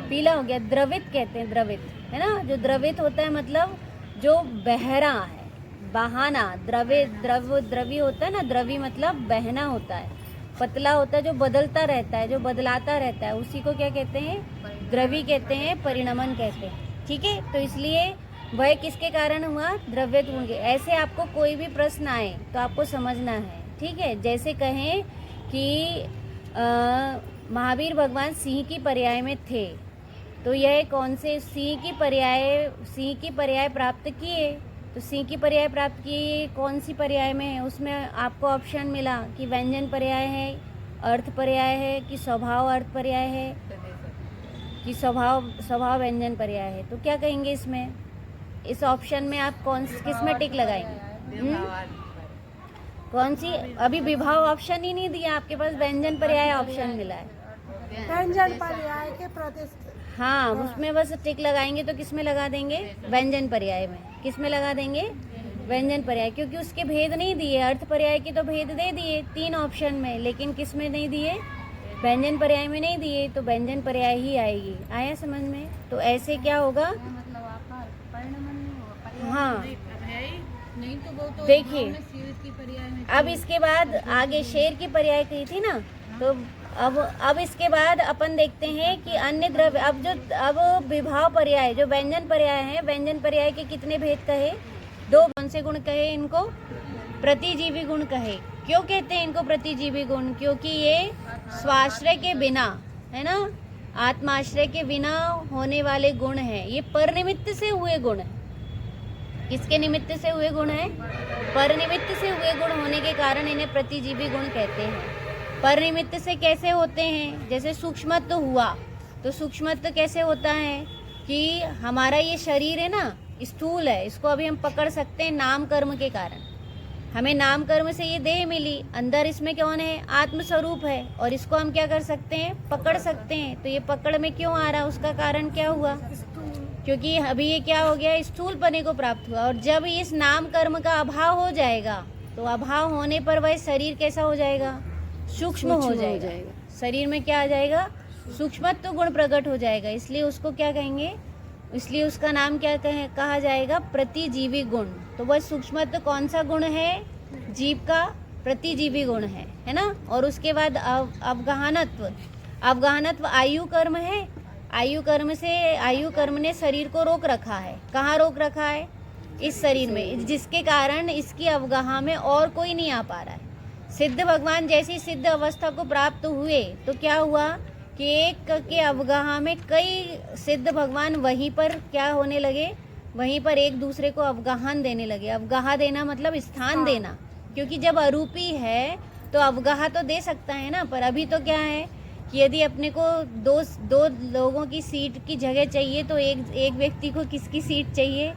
पीला हो गया। द्रवित कहते हैं, द्रवित, है ना। जो द्रवित होता है मतलब जो बहरा है, बहाना। द्रवी होता है ना, द्रवी मतलब बहना होता है, पतला होता है, जो बदलता रहता है, जो बदलाता रहता है, उसी को क्या कहते हैं? द्रवी कहते हैं, परिणमन कहते हैं। ठीक है, तो इसलिए वह किसके कारण हुआ? द्रव्यत्व गुण के। ऐसे आपको कोई भी प्रश्न आए तो आपको समझना है, ठीक है। जैसे कहें कि महावीर भगवान सिंह की पर्याय में थे, तो यह कौन से सिंह की पर्याय प्राप्त किए? तो सिंह की पर्याय प्राप्त किए कौन सी पर्याय में है? उसमें आपको ऑप्शन मिला कि व्यंजन पर्याय है, अर्थ पर्याय है, कि स्वभाव अर्थ पर्याय है, कि स्वभाव व्यंजन पर्याय है। तो क्या कहेंगे इसमें? इस ऑप्शन में आप किस में टिक लगाएंगे? कौन सी? अभी विभाव ऑप्शन ही नहीं दिया आपके पास, व्यंजन पर्याय ऑप्शन मिला है। व्यंजन पर्याय के प्रदेश। हाँ, उसमें बस टिक लगाएंगे तो किस में लगा देंगे? व्यंजन पर्याय में। किस में लगा देंगे? व्यंजन पर्याय, क्योंकि उसके भेद नहीं दिए। अर्थ पर्याय के तो भेद दे दिए 3 ऑप्शन में, लेकिन किस में नहीं दिए? व्यंजन पर्याय में नहीं दिए, तो व्यंजन पर्याय ही आएगी। आया समझ में? तो ऐसे क्या होगा? हाँ, देखिए, अब इसके बाद आगे शेर की पर्याय कही थी ना, तो अब इसके बाद अपन देखते हैं कि अन्य द्रव्य। अब विभाव पर्याय जो व्यंजन पर्याय है, व्यंजन पर्याय के कितने भेद कहे? 2। कौन से गुण कहे इनको? प्रतिजीवी गुण कहे। क्यों कहते हैं इनको प्रतिजीवी गुण? क्योंकि ये स्वाश्रय के बिना, है ना, आत्माश्रय के बिना होने वाले गुण हैं। ये परनिमित्त से हुए गुण हैं। किसके निमित्त से हुए गुण हैं? परनिमित्त से हुए गुण होने के कारण इन्हें प्रतिजीवी गुण कहते हैं। परनिमित्त से कैसे होते हैं? जैसे सूक्ष्मत्व हुआ, तो सूक्ष्मत्व कैसे होता है कि हमारा ये शरीर है ना, स्थूल है, इसको अभी हम पकड़ सकते हैं नाम कर्म के कारण। हमें नाम कर्म से ये देह मिली, अंदर इसमें कौन है? आत्म स्वरूप है, और इसको हम क्या कर सकते हैं? पकड़ सकते हैं। तो ये पकड़ में क्यों आ रहा? उसका कारण क्या हुआ? क्योंकि अभी ये क्या हो गया? स्थूल पने को प्राप्त हुआ। और जब इस नाम कर्म का अभाव हो जाएगा, तो अभाव होने पर वह शरीर कैसा हो जाएगा? सूक्ष्म हो जाएगा। शरीर में क्या आ जाएगा? सूक्ष्मत्व गुण प्रकट हो जाएगा। इसलिए उसको क्या कहेंगे? इसलिए उसका नाम क्या कहा जाएगा? प्रतिजीवी गुण। तो वह सूक्ष्मत्व कौन सा गुण है? जीव का प्रतिजीवी गुण है ना। और उसके बाद अवगाहनत्व आयु कर्म है। आयु कर्म ने शरीर को रोक रखा है। कहाँ रोक रखा है? इस शरीर में, जिसके कारण इसकी अवगाह में और कोई नहीं आ पा रहा है। सिद्ध भगवान जैसी सिद्ध अवस्था को प्राप्त हुए तो क्या हुआ कि एक के अवगाह में कई सिद्ध भगवान वहीं पर क्या होने लगे? वहीं पर एक दूसरे को अवगाहन देने लगे। अवगाह देना मतलब स्थान देना, क्योंकि जब अरूपी है तो अवगाह तो दे सकता है ना, पर अभी तो क्या है कि यदि अपने को दो लोगों की सीट की जगह चाहिए तो एक व्यक्ति को किसकी सीट चाहिए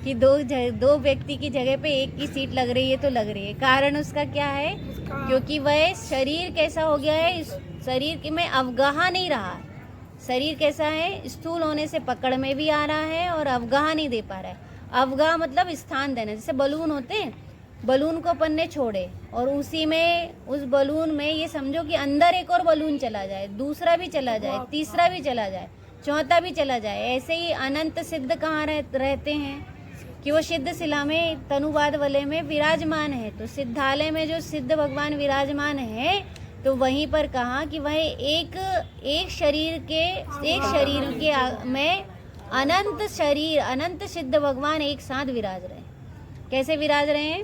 कि दो व्यक्ति की जगह पे एक की सीट लग रही है तो लग रही है। कारण उसका क्या है? क्योंकि वह शरीर कैसा हो गया है, इस शरीर में अवगाह नहीं रहा। शरीर कैसा है? स्थूल होने से पकड़ में भी आ रहा है और अवगाह नहीं दे पा रहा है। अवगाह मतलब स्थान देना। जैसे बलून होते हैं, बलून को अपन ने छोड़े और उसी में, उस बलून में ये समझो कि अंदर एक और बलून चला जाए, दूसरा भी चला जाए, तीसरा भी चला जाए, चौथा भी चला जाए। ऐसे ही अनंत सिद्ध कहाँ रहते हैं कि वो सिद्ध शिला में तनुवाद वलय में विराजमान है। तो सिद्धालय में जो सिद्ध भगवान विराजमान है, तो वहीं पर कहा कि वह एक शरीर में अनंत सिद्ध भगवान एक साथ विराज रहे हैं। कैसे विराज रहे हैं?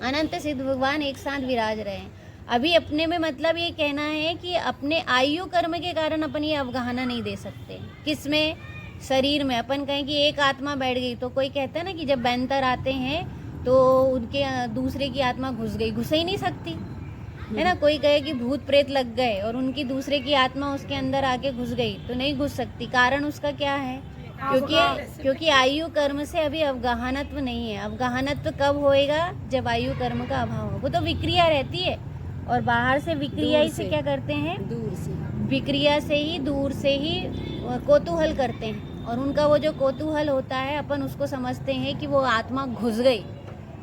अनंत सिद्ध भगवान एक साथ विराज रहे हैं। अभी अपने में मतलब ये कहना है कि अपने आयु कर्म के कारण अपन ये अवगाहना नहीं दे सकते। किसमें? शरीर में। अपन कहें कि एक आत्मा बैठ गई, तो कोई कहता है ना कि जब बैंतर आते हैं तो उनके दूसरे की आत्मा घुस गई, घुस ही नहीं सकती है ना। कोई कहे कि भूत प्रेत लग गए और उनकी दूसरे की आत्मा उसके अंदर आके घुस गई, तो नहीं घुस सकती। कारण उसका क्या है? क्योंकि आयु कर्म से अभी अवगाहनत्व नहीं है। अवगाहनत्व कब होएगा? जब आयु कर्म का अभाव हो। वो तो विक्रिया रहती है और बाहर से विक्रिया ही से क्या करते हैं? दूर से विक्रिया से ही, दूर से ही कौतूहल करते हैं। और उनका वो जो कौतूहल होता है, अपन उसको समझते हैं कि वो आत्मा घुस गई।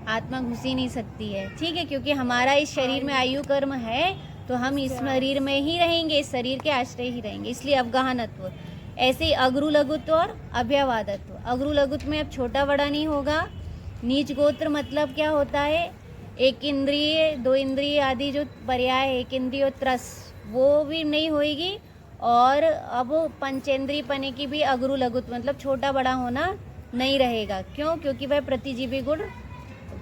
आत्मा घुस ही नहीं सकती है, ठीक है। क्योंकि हमारा इस शरीर में आयु कर्म है, तो हम इस शरीर में ही रहेंगे, इस शरीर के आश्रय ही रहेंगे, इसलिए अवगाहनत्व। ऐसे ही अग्रु लघुत्व और अभ्यावादत्व। अग्रु लघुत्व में अब छोटा बड़ा नहीं होगा। नीच गोत्र मतलब क्या होता है? एक इंद्रिय, दो इंद्रिय आदि जो पर्याय है, एक इंद्रिय त्रस, वो भी नहीं होएगी। और अब पंचेंद्रिय पने की भी अग्रु लघुत्व मतलब छोटा बड़ा होना नहीं रहेगा। क्यों? क्योंकि वह प्रतिजीवी गुण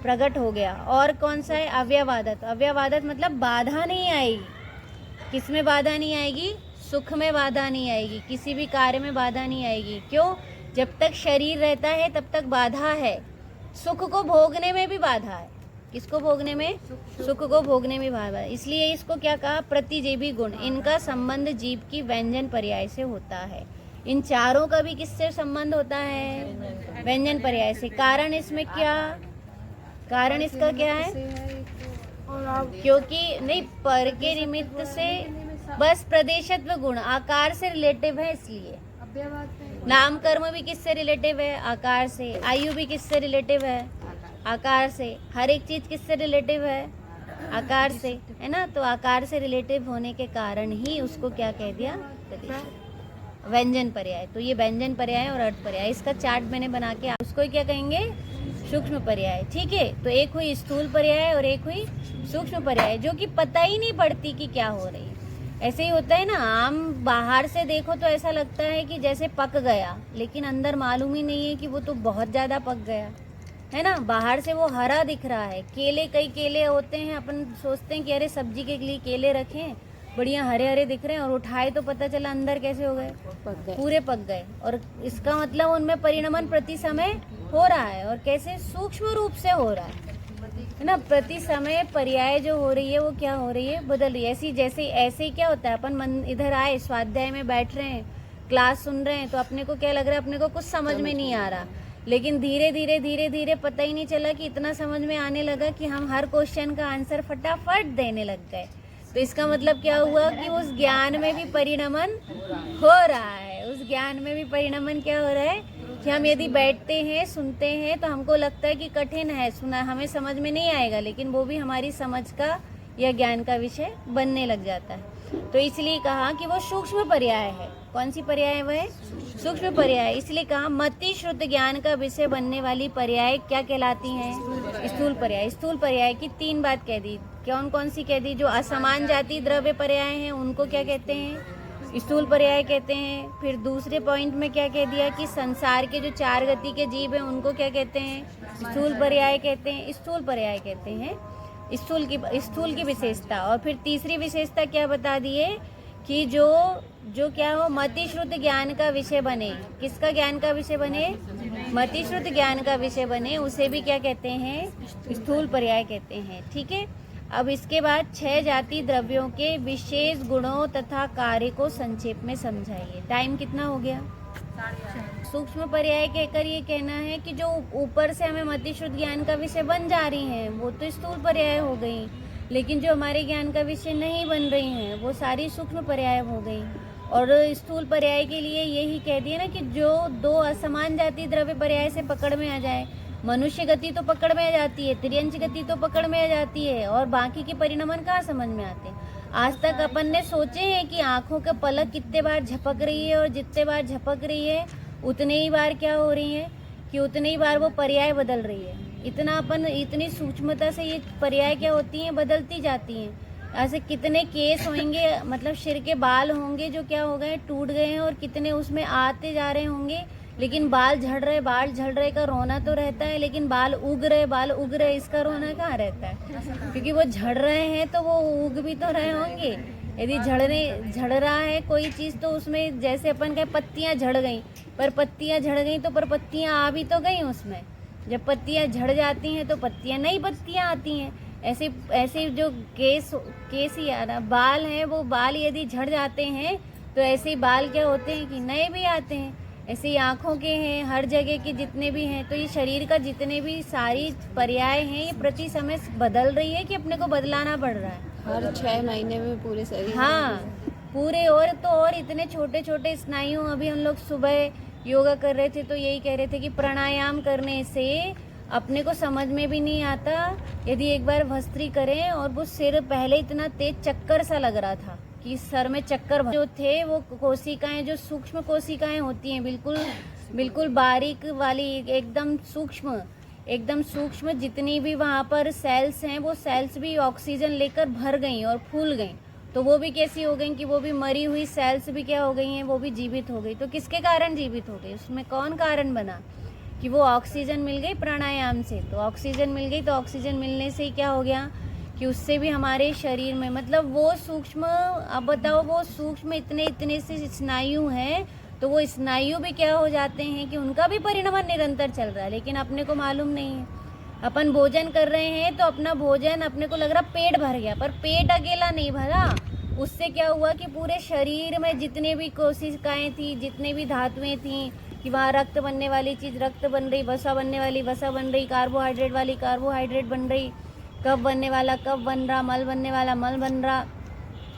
प्रकट हो गया। और कौन सा है? अव्यवादत। अव्यवादत मतलब बाधा नहीं आएगी। किस में बाधा नहीं आएगी? सुख में बाधा नहीं आएगी, किसी भी कार्य में बाधा नहीं आएगी। क्यों? जब तक शरीर रहता है तब तक बाधा है। सुख को भोगने में भी बाधा है। किसको भोगने में? सुख को भोगने में बाधा है। इसलिए इसको क्या कहा? प्रतिजीवी गुण। इनका संबंध जीव की व्यंजन पर्याय से होता है। इन चारों का भी किससे संबंध होता है? व्यंजन पर्याय से। कारण इसमें क्या? कारण इसका क्या है? क्योंकि नहीं, पर के निमित्त से बस प्रदेशत्व गुण आकार से रिलेटिव है, इसलिए नाम कर्म भी किससे रिलेटिव है? आकार से। आयु भी किससे रिलेटिव है? आकार से। हर एक चीज किससे रिलेटिव है? आकार से, है ना। तो आकार से रिलेटिव होने के कारण ही उसको क्या कह दिया? व्यंजन पर्याय। तो ये व्यंजन पर्याय और अर्थ पर्याय, इसका चार्ट मैंने बना के, उसको क्या कहेंगे? सूक्ष्म पर्याय, ठीक है। तो एक हुई स्थूल पर्याय और एक हुई सूक्ष्म पर्याय, जो कि पता ही नहीं पड़ती कि क्या हो रही है। ऐसे ही होता है ना, आम बाहर से देखो तो ऐसा लगता है कि जैसे पक गया, लेकिन अंदर मालूम ही नहीं है कि वो तो बहुत ज़्यादा पक गया, है ना। बाहर से वो हरा दिख रहा है। केले, कई केले होते हैं, अपन सोचते हैं कि अरे सब्जी के लिए केले रखें, बढ़िया हरे हरे दिख रहे हैं, और उठाए तो पता चला अंदर कैसे हो गए? पूरे पक गए। और इसका मतलब उनमें परिणमन प्रति समय हो रहा है, और कैसे? सूक्ष्म रूप से हो रहा है ना। प्रति समय पर्याय जो हो रही है वो क्या हो रही है? बदल रही है। ऐसे ही क्या होता है? अपन मन इधर आए, स्वाध्याय में बैठ रहे हैं, क्लास सुन रहे हैं, तो अपने को क्या लग रहा है? अपने को कुछ समझ में नहीं आ रहा, लेकिन धीरे धीरे पता ही नहीं चला कि इतना समझ में आने लगा कि हम हर क्वेश्चन का आंसर फटाफट देने लग गए। तो इसका मतलब क्या हुआ कि उस ज्ञान में भी परिणमन हो रहा है। उस ज्ञान में भी परिणमन क्या हो रहा है कि हम यदि बैठते हैं, सुनते हैं, तो हमको लगता है कि कठिन है, सुना हमें समझ में नहीं आएगा, लेकिन वो भी हमारी समझ का या ज्ञान का विषय बनने लग जाता है। तो इसलिए कहा कि वो सूक्ष्म पर्याय है। कौन सी पर्याय है? वह सूक्ष्म पर्याय। इसलिए कहा मति श्रुत ज्ञान का विषय बनने वाली पर्याय क्या कहलाती हैं? स्थूल पर्याय। स्थूल पर्याय की 3 बात कह दी। कौन कौन सी कह दी? जो असमान जाति द्रव्य पर्याय हैं उनको क्या कहते हैं? स्थूल पर्याय कहते हैं। फिर दूसरे पॉइंट में क्या कह दिया कि संसार के जो 4 गति के जीव हैं उनको क्या कहते हैं? स्थूल पर्याय कहते हैं। स्थूल पर्याय कहते हैं स्थूल की विशेषता। और फिर तीसरी विशेषता क्या बता दिए कि जो क्या हो? मति श्रुत ज्ञान का विषय बने। किसका ज्ञान का विषय बने? मति श्रुत ज्ञान का विषय बने, उसे भी क्या कहते हैं? स्थूल पर्याय कहते हैं, ठीक है। अब इसके बाद 6 जाति द्रव्यों के विशेष गुणों तथा कार्य को संक्षेप में समझाइए। टाइम कितना हो गया? सूक्ष्म पर्याय कहकर ये कहना है कि जो ऊपर से हमें मतिश्रुत ज्ञान का विषय बन जा रही हैं वो तो स्थूल पर्याय हो गई, लेकिन जो हमारे ज्ञान का विषय नहीं बन रही हैं वो सारी सूक्ष्म पर्याय हो गई। और स्थूल पर्याय के लिए यही कह दिया ना कि जो दो असमान जाति द्रव्य पर्याय से पकड़ में आ जाए, मनुष्य गति तो पकड़ में आ जाती है, त्रियंच गति तो पकड़ में आ जाती है, और बाकी के परिणमन कहाँ समझ में आते हैं। आज तक अपन ने सोचे हैं कि आंखों का पलक कितने बार झपक रही है, और जितने बार झपक रही है उतने ही बार क्या हो रही है कि उतने ही बार वो पर्याय बदल रही है। इतनी सूक्ष्मता से ये पर्याय क्या होती हैं, बदलती जाती हैं। ऐसे कितने केस होंगे, मतलब सिर के बाल होंगे जो क्या हो गए, टूट गए हैं, और कितने उसमें आते जा रहे होंगे, लेकिन बाल झड़ रहे का रोना तो रहता है, लेकिन बाल उग रहे इसका रोना कहाँ रहता है, क्योंकि वो झड़ रहे हैं तो वो उग भी तो रहे होंगे। यदि झड़ रहा है कोई चीज़ तो उसमें जैसे अपन कहे पत्तियाँ झड़ गई, पर पत्तियाँ झड़ गई तो पर पत्तियाँ आ भी तो गई उसमें। जब पत्तियाँ झड़ जाती हैं तो पत्तियाँ नई पत्तियाँ आती हैं। ऐसे जो केस ही आ रहा बाल हैं, वो बाल यदि झड़ जाते हैं तो ऐसे ही बाल क्या होते हैं कि नए भी आते हैं। ऐसे ही आँखों के हैं, हर जगह के जितने भी हैं, तो ये शरीर का जितने भी सारी पर्याय हैं ये प्रति समय बदल रही है कि अपने को बदलाना पड़ रहा है हर 6 महीने में पूरे शरीर। हाँ पूरे। और इतने छोटे छोटे स्नायु, अभी हम लोग सुबह योगा कर रहे थे तो यही कह रहे थे कि प्राणायाम करने से अपने को समझ में भी नहीं आता। यदि एक बार भस्त्री करें, और वो सिर पहले इतना तेज चक्कर सा लग रहा था कि सर में चक्कर जो थे, वो कोशिकाएं जो सूक्ष्म कोशिकाएं होती हैं बिल्कुल बारीक वाली, एकदम सूक्ष्म जितनी भी वहाँ पर सेल्स हैं, वो सेल्स भी ऑक्सीजन लेकर भर गई और फूल गई। तो वो भी कैसी हो गई कि वो भी मरी हुई सेल्स भी क्या हो गई हैं, वो भी जीवित हो गई। तो किसके कारण जीवित हो गई, उसमें कौन कारण बना कि वो ऑक्सीजन मिल गई प्राणायाम से। तो ऑक्सीजन मिल गई तो ऑक्सीजन मिलने से ही क्या हो गया कि उससे भी हमारे शरीर में, मतलब वो सूक्ष्म, अब बताओ वो सूक्ष्म इतने से स्नायु हैं, तो वो स्नायु भी क्या हो जाते हैं कि उनका भी परिणमन निरंतर चल रहा है, लेकिन अपने को मालूम नहीं है। अपन भोजन कर रहे हैं तो अपना भोजन अपने को लग रहा पेट भर गया, पर पेट अकेला नहीं भरा। उससे क्या हुआ कि पूरे शरीर में जितने भी कोशिकाएं थी, जितने भी धातुएं थी, कि वहाँ रक्त बनने वाली चीज़ रक्त बन रही, वसा बनने वाली वसा बन रही, कार्बोहाइड्रेट वाली कार्बोहाइड्रेट बन रही, कफ बनने वाला कफ बन रहा, मल बनने वाला मल बन रहा।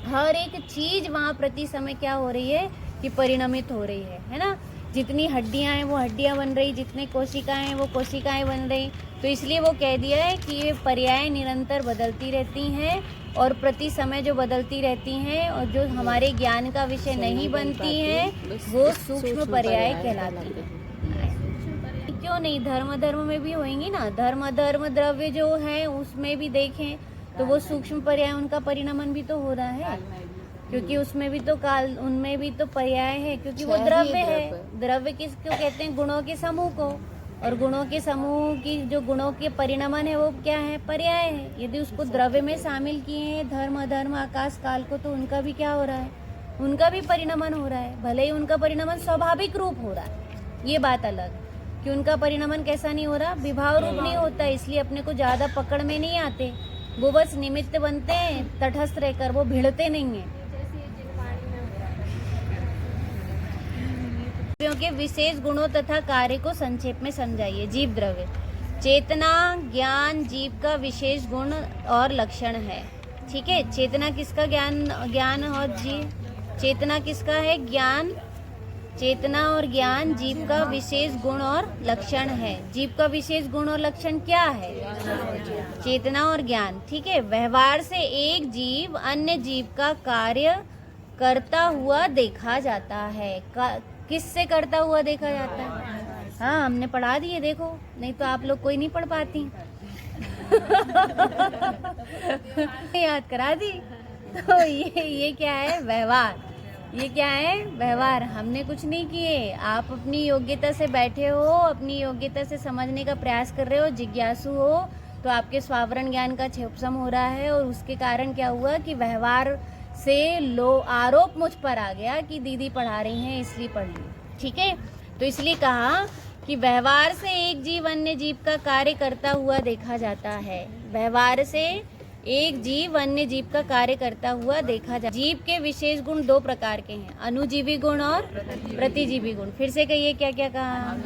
हर एक चीज़ वहाँ प्रति समय क्या हो रही है कि परिणमित हो रही है ना। जितनी हड्डियाँ हैं वो हड्डियाँ बन रही, जितनी कोशिकाएं हैं वो कोशिकाएं बन रही। तो इसलिए वो कह दिया है कि ये पर्याय निरंतर बदलती रहती हैं, और प्रति समय जो बदलती रहती हैं, और जो हमारे ज्ञान का विषय नहीं बनती हैं वो सूक्ष्म पर्याय कहलाती है। क्यों नहीं, धर्म में भी होंगी ना। धर्म द्रव्य जो है उसमें भी देखें तो वो सूक्ष्म पर्याय, उनका परिणमन भी तो हो रहा है, क्योंकि उसमें भी तो उनमें भी तो पर्याय है, क्योंकि वो द्रव्य है। द्रव्य किसको कहते हैं, गुणों के समूह को, और गुणों के समूह की जो गुणों के परिणमन है वो क्या है, पर्याय है। यदि उसको द्रव्य में शामिल किए हैं धर्म आकाश काल को, तो उनका भी क्या हो रहा है, उनका भी परिणमन हो रहा है। भले ही उनका परिणमन स्वाभाविक रूप हो रहा है, ये बात अलग है कि उनका परिणमन कैसा नहीं हो रहा, विभाव रूप नहीं होता, इसलिए अपने को ज़्यादा पकड़ में नहीं आते। वो बस निमित्त बनते हैं तटस्थ रहकर, वो भिड़ते नहीं हैं। के विशेष गुणों तथा कार्य को संक्षेप में समझाइए। जीव द्रव्य, चेतना ज्ञान जीव का विशेष गुण और लक्षण है। ठीक है, चेतना किसका, ज्ञान और जीव, चेतना किसका है, ज्ञान, चेतना और ज्ञान जीव का विशेष गुण और लक्षण है। जीव का विशेष गुण और लक्षण क्या है, चेतना और ज्ञान। ठीक है, व्यवहार से एक जीव अन्य जीव का कार्य करता हुआ देखा जाता है। किससे करता हुआ देखा जाता है, हाँ हमने पढ़ा दिए, देखो, नहीं तो आप लोग कोई नहीं पढ़ पाती। याद करा दी। तो ये क्या है, व्यवहार। ये क्या है, व्यवहार। हमने कुछ नहीं किए, आप अपनी योग्यता से बैठे हो, अपनी योग्यता से समझने का प्रयास कर रहे हो, जिज्ञासु हो, तो आपके स्वावरण ज्ञान का क्षोभसम हो रहा है। और उसके कारण क्या हुआ कि व्यवहार से आरोप मुझ पर आ गया कि दीदी पढ़ा रही हैं इसलिए पढ़ ली। ठीक है, तो इसलिए कहा कि व्यवहार से एक जीव अन्य जीव का कार्य करता हुआ देखा जाता है। व्यवहार से एक जीव अन्य जीव का कार्य करता हुआ देखा जा। जीव के विशेष गुण दो प्रकार के हैं, अनुजीवी गुण और प्रतिजीवी गुण। फिर से कहिए क्या क्या कहा।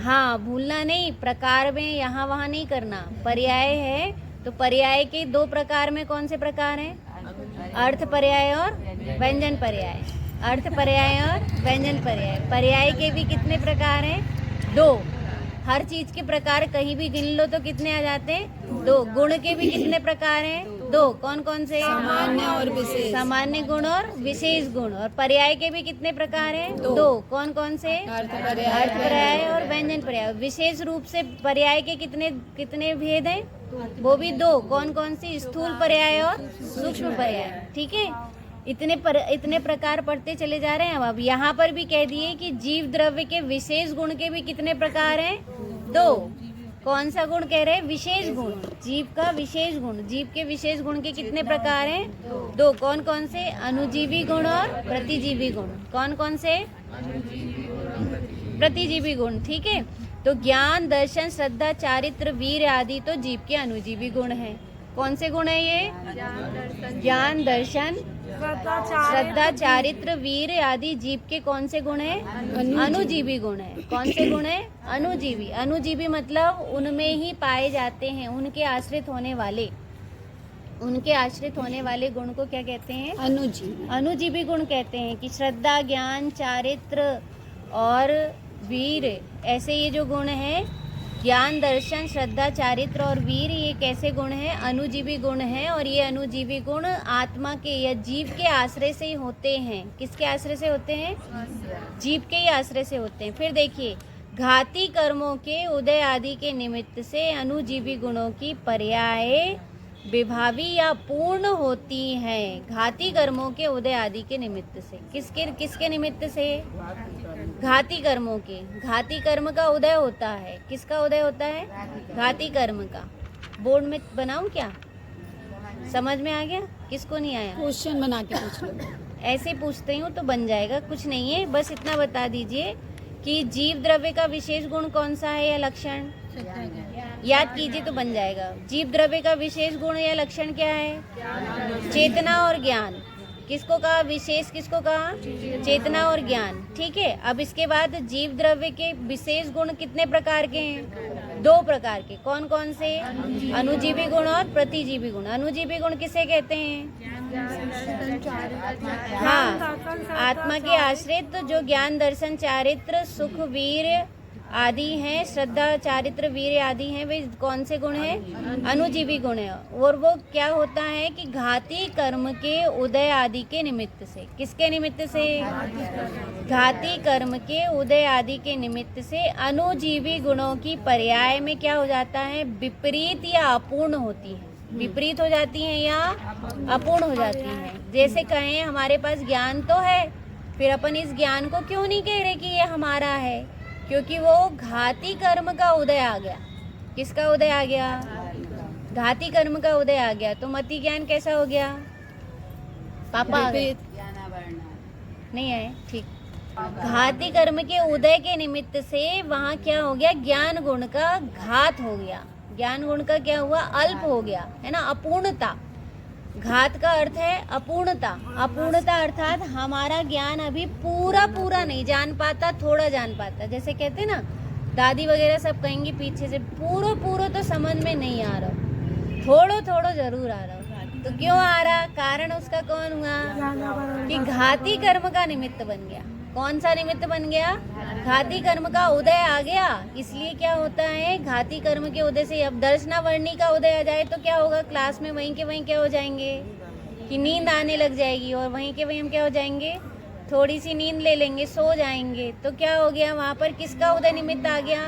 हाँ, भूलना नहीं, प्रकार में यहाँ वहाँ नहीं करना। पर्याय है तो पर्याय के दो प्रकार में कौन से प्रकार हैं? अर्थ पर्याय और व्यंजन पर्याय। अर्थ पर्याय और व्यंजन पर्याय। पर्याय के भी कितने प्रकार हैं? दो। हर चीज के प्रकार कहीं भी गिन लो तो कितने आ जाते हैं? दो। गुण के भी कितने प्रकार हैं? दो। कौन कौन से? सामान्य और विशेष। सामान्य गुण और विशेष गुण। और पर्याय के भी कितने प्रकार हैं? दो। कौन कौन से? अर्थ पर्याय। अर्थ पर्याय और व्यंजन पर्याय। विशेष रूप से पर्याय के कितने कितने भेद हैं? वो भी दो। कौन कौन सी? स्थूल पर्याय और सूक्ष्म पर्याय। ठीक है, इतने प्रकार पढ़ते चले जा रहे हैं। अब यहाँ पर भी कह दिए कि जीव द्रव्य के विशेष गुण के भी कितने प्रकार हैं? दो। कौन सा गुण कह रहे हैं? विशेष गुण। जीव का विशेष गुण। जीव के विशेष गुण के कितने प्रकार हैं? दो। कौन कौन से? अनुजीवी गुण और प्रतिजीवी गुण। कौन कौन से? प्रतिजीवी गुण। ठीक है, तो ज्ञान, दर्शन, श्रद्धा, चारित्र, वीर आदि तो जीव के अनुजीवी गुण हैं। कौन से गुण है ये? ज्ञान, दर्शन, श्रद्धा, चारित्र, वीर आदि जीव के कौन से गुण है? अनुजीवी गुण है। कौन से गुण है? अनुजीवी। अनुजीवी मतलब उनमें ही पाए जाते हैं, उनके आश्रित होने वाले। उनके आश्रित होने वाले गुण को क्या कहते हैं? अनुजीवी। अनुजीवी गुण कहते हैं। कि श्रद्धा, ज्ञान, चारित्र और वीर, ऐसे ये जो गुण है, ज्ञान, दर्शन, श्रद्धा, चारित्र और वीर, ये कैसे गुण हैं? अनुजीवी गुण हैं। और ये अनुजीवी गुण आत्मा के या जीव के आश्रय से ही होते हैं। किसके आश्रय से होते हैं? जीव के ही आश्रय से होते हैं। फिर देखिए, घाती कर्मों के उदय आदि के निमित्त से अनुजीवी गुणों की पर्याय विभावी या पूर्ण होती हैं। घाती कर्मों के उदय आदि के निमित्त से। किसके निमित्त से? घाती कर्मों के। घाती कर्म का उदय होता है। किसका उदय होता है? घाती कर्म का। बोर्ड में बनाऊं क्या? समझ में आ गया? किसको नहीं आया? क्वेश्चन बना के पूछ लो। ऐसे पूछते हूँ तो बन जाएगा, कुछ नहीं है। बस इतना बता दीजिए कि जीव द्रव्य का विशेष गुण कौन सा है या लक्षण? याद कीजिए तो बन जाएगा। जीव द्रव्य का विशेष गुण या लक्षण क्या है? चेतना और ज्ञान। किसको कहा विशेष? किसको कहा? चेतना और ज्ञान। ठीक है, अब इसके बाद जीव द्रव्य के विशेष गुण कितने प्रकार के हैं? दो प्रकार के। कौन कौन से? अनुजीवी गुण और प्रतिजीवी गुण। अनुजीवी गुण किसे कहते हैं? हाँ, आत्मा के आश्रित जो ज्ञान, दर्शन, चारित्र, सुख, वीर आदि हैं, श्रद्धा, चारित्र, वीर आदि हैं, वे कौन से गुण हैं? अनुजीवी गुण है। और वो क्या होता है कि घाती कर्म के उदय आदि के निमित्त से। किसके निमित्त से? घाती कर्म के उदय आदि के निमित्त से अनुजीवी गुणों की पर्याय में क्या हो जाता है? विपरीत या अपूर्ण होती है। विपरीत हो जाती हैं या अपूर्ण हो जाती हैं। जैसे कहें हमारे पास ज्ञान तो है, फिर अपन इस ज्ञान को क्यों नहीं कह रहे कि ये हमारा है? क्योंकि वो घाती कर्म का उदय आ गया। किसका उदय आ गया? घाती कर्म का उदय आ गया। तो मति ज्ञान कैसा हो गया? पापा आ गए? नहीं आए? ठीक। घाती कर्म के उदय के निमित्त से वहाँ क्या हो गया? ज्ञान गुण का घात हो गया। ज्ञान गुण का क्या हुआ? अल्प हो गया, है ना? अपूर्णता। घात का अर्थ है अपूर्णता। अपूर्णता अर्थात हमारा ज्ञान अभी पूरा नहीं जान पाता, थोड़ा जान पाता। जैसे कहते ना, दादी वगैरह सब कहेंगी पीछे से, पूरा तो समझ में नहीं आ रहा, थोड़ा जरूर आ रहा। तो क्यों आ रहा? कारण उसका कौन हुआ? कि घाती कर्म का निमित्त बन गया। कौन सा निमित्त बन गया? घाती कर्म का उदय आ गया। इसलिए क्या होता है? घाती कर्म के उदय से अब दर्शनावर्णी का उदय आ जाए तो क्या होगा? क्लास में वहीं के वहीं क्या हो जाएंगे कि नींद आने लग जाएगी, और वहीं के वहीं हम क्या हो जाएंगे? थोड़ी सी नींद ले लेंगे, सो जाएंगे। तो क्या हो गया? वहाँ पर किसका उदय निमित्त आ गया?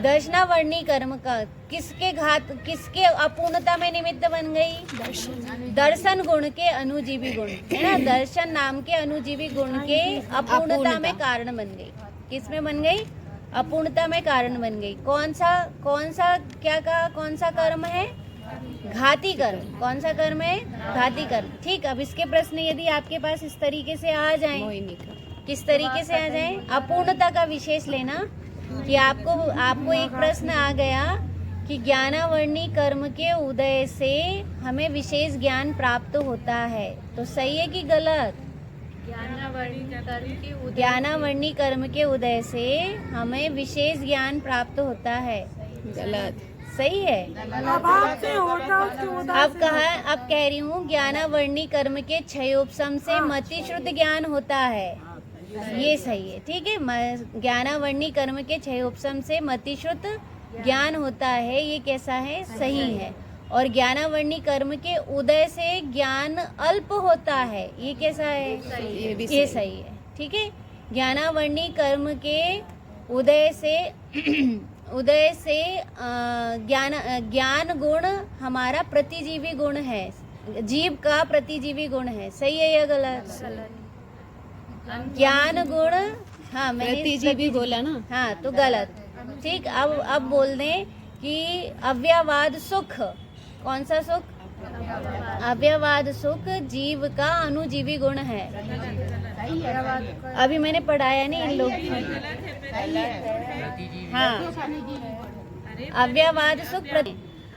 दर्शनावर्णी कर्म का। किसके घात, किसके अपूर्णता में निमित्त बन गई? दर्शन गुण के अनुजीवी गुण, है ना? दर्शन नाम के अनुजीवी गुण के अपूर्णता में कारण बन गई। किस में बन गई? अपूर्णता में कारण बन गई। कौन सा क्या कहा? कौन सा कर्म है? घाती कर्म। कौन सा कर्म है? घाती कर्म। ठीक। अब इसके प्रश्न यदि आपके पास इस तरीके से आ जाएं, किस तरीके से आ जाएं? अपूर्णता का विशेष लेना कि आपको एक प्रश्न आ गया कि ज्ञानावर्णी कर्म के उदय से हमें विशेष ज्ञान प्राप्त होता है। तो सही है कि गलत? ज्ञानावर्णी कर्म के उदय से हमें विशेष ज्ञान प्राप्त होता है। गलत। सही है। अभाव से होता उसके उदय अब कह रही हूँ ज्ञानावर्णी कर्म के क्षयोपशम से मति शुद्ध ज्ञान होता है। ये सही है, ठीक है। ज्ञानावर्णी कर्म के क्षयोपशम से मति शुद्ध ज्ञान होता है, ये कैसा है? सही है। और ज्ञानावर्णी कर्म के उदय से ज्ञान अल्प होता है, ये कैसा है? ये सही है, ठीक है। ज्ञानावर्णी कर्म के उदय से ज्ञान गुण हमारा प्रतिजीवी गुण है, जीव का प्रतिजीवी गुण है। सही है या गलत? ज्ञान गुण, हाँ मैंने प्रतिजीवी बोला ना। हाँ तो गलत, ठीक। अब बोल दें कि अव्ययवाद सुख, कौन सा सुख? अव्ययवाद सुख जीव का अनुजीवी गुण है। अभी मैंने पढ़ाया नहीं इन लोग। हाँ, अव्ययवाद सुख प्रति।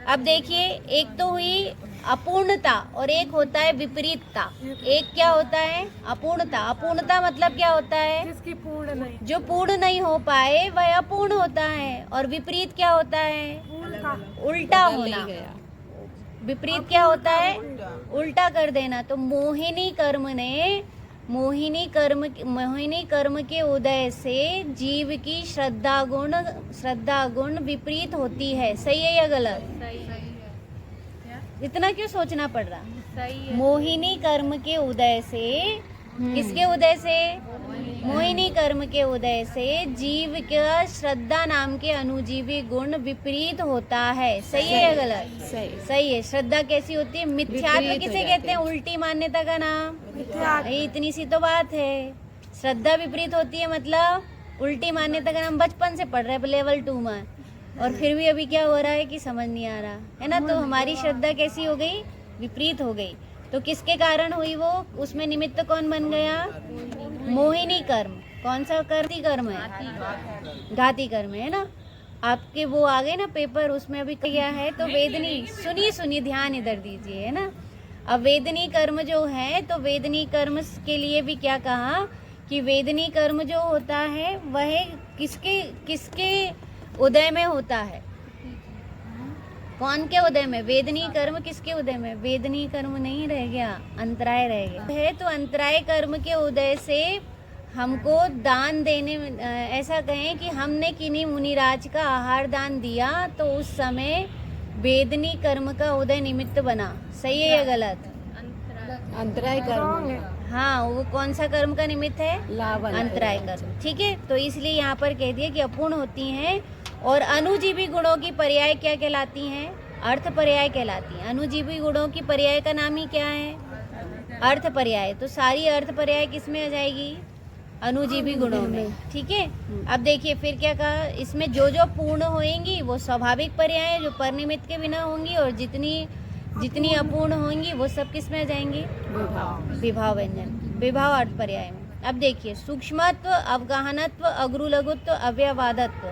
अब देखिए, एक तो हुई अपूर्णता और एक होता है विपरीतता। एक क्या होता है? अपूर्णता। अपूर्णता मतलब क्या होता है? जिसकी पूर्ण नहीं, जो पूर्ण नहीं हो पाए वह अपूर्ण होता है। और विपरीत क्या होता है? उल्टा होना। विपरीत क्या होता है? उल्टा कर देना। तो मोहिनी कर्म के उदय से जीव की श्रद्धा गुण विपरीत होती है। सही है या गलत? इतना क्यों सोचना पड़ रहा? सही है। मोहिनी कर्म के उदय से, किसके उदय से? मोहिनी कर्म के उदय से जीव का श्रद्धा नाम के अनुजीवी गुण विपरीत होता है। सही है या गलत? सही है। श्रद्धा कैसी होती है? मिथ्यात्व किसे कहते हैं? उल्टी मान्यता का नाम। इतनी सी तो बात है। श्रद्धा विपरीत होती है मतलब उल्टी मान्यता का नाम। बचपन से पढ़ रहे हैं लेवल 2 में, और फिर भी अभी क्या हो रहा है कि समझ नहीं आ रहा है ना। तो हमारी श्रद्धा कैसी हो गई? विपरीत हो गई। तो किसके कारण हुई वो? उसमें निमित्त कौन बन गया? मोहिनी कर्म। कौन सा कर्म है? घाती कर्म है ना। आपके वो आ गए ना पेपर, उसमें अभी क्या है? तो वेदनी, सुनिए ध्यान इधर दीजिए, है ना। अब वेदनी कर्म जो है, तो वेदनी कर्म के लिए भी क्या कहा कि वेदनी कर्म जो होता है वह किसके उदय में होता है? कौन के उदय में? वेदनी कर्म किसके उदय में? वेदनी कर्म नहीं रह गया, अंतराय रह गया है। तो अंतराय कर्म के उदय से हमको दान देने में, ऐसा कहें कि हमने किन्हीं मुनिराज का आहार दान दिया, तो उस समय वेदनी कर्म का उदय निमित्त बना। सही है या गलत? अंतराय कर्म। हाँ, वो कौन सा कर्म का निमित्त है? अंतराय कर्म, ठीक है। तो इसलिए यहाँ पर कह दिया कि अपूर्ण होती हैं। और अनुजीवी गुणों की पर्याय क्या कहलाती हैं? अर्थ पर्याय कहलाती हैं। अनुजीवी गुणों की पर्याय का नाम ही क्या है? अर्थ पर्याय। तो सारी अर्थ पर्याय किस में आ जाएगी? अनुजीवी गुणों में, ठीक है। अब देखिए फिर क्या कहा, इसमें जो पूर्ण होंगी वो स्वाभाविक पर्याय, जो परनिमित्त के बिना होंगी, और जितनी अपूर्ण होंगी वो सब किस में आ जाएंगी? विभाव व्यंजन, विभाव अर्थ पर्याय में। अब देखिए, सूक्ष्मत्व, अवगाहनत्व, अग्रुलघुत्व, अव्ययवादत्व,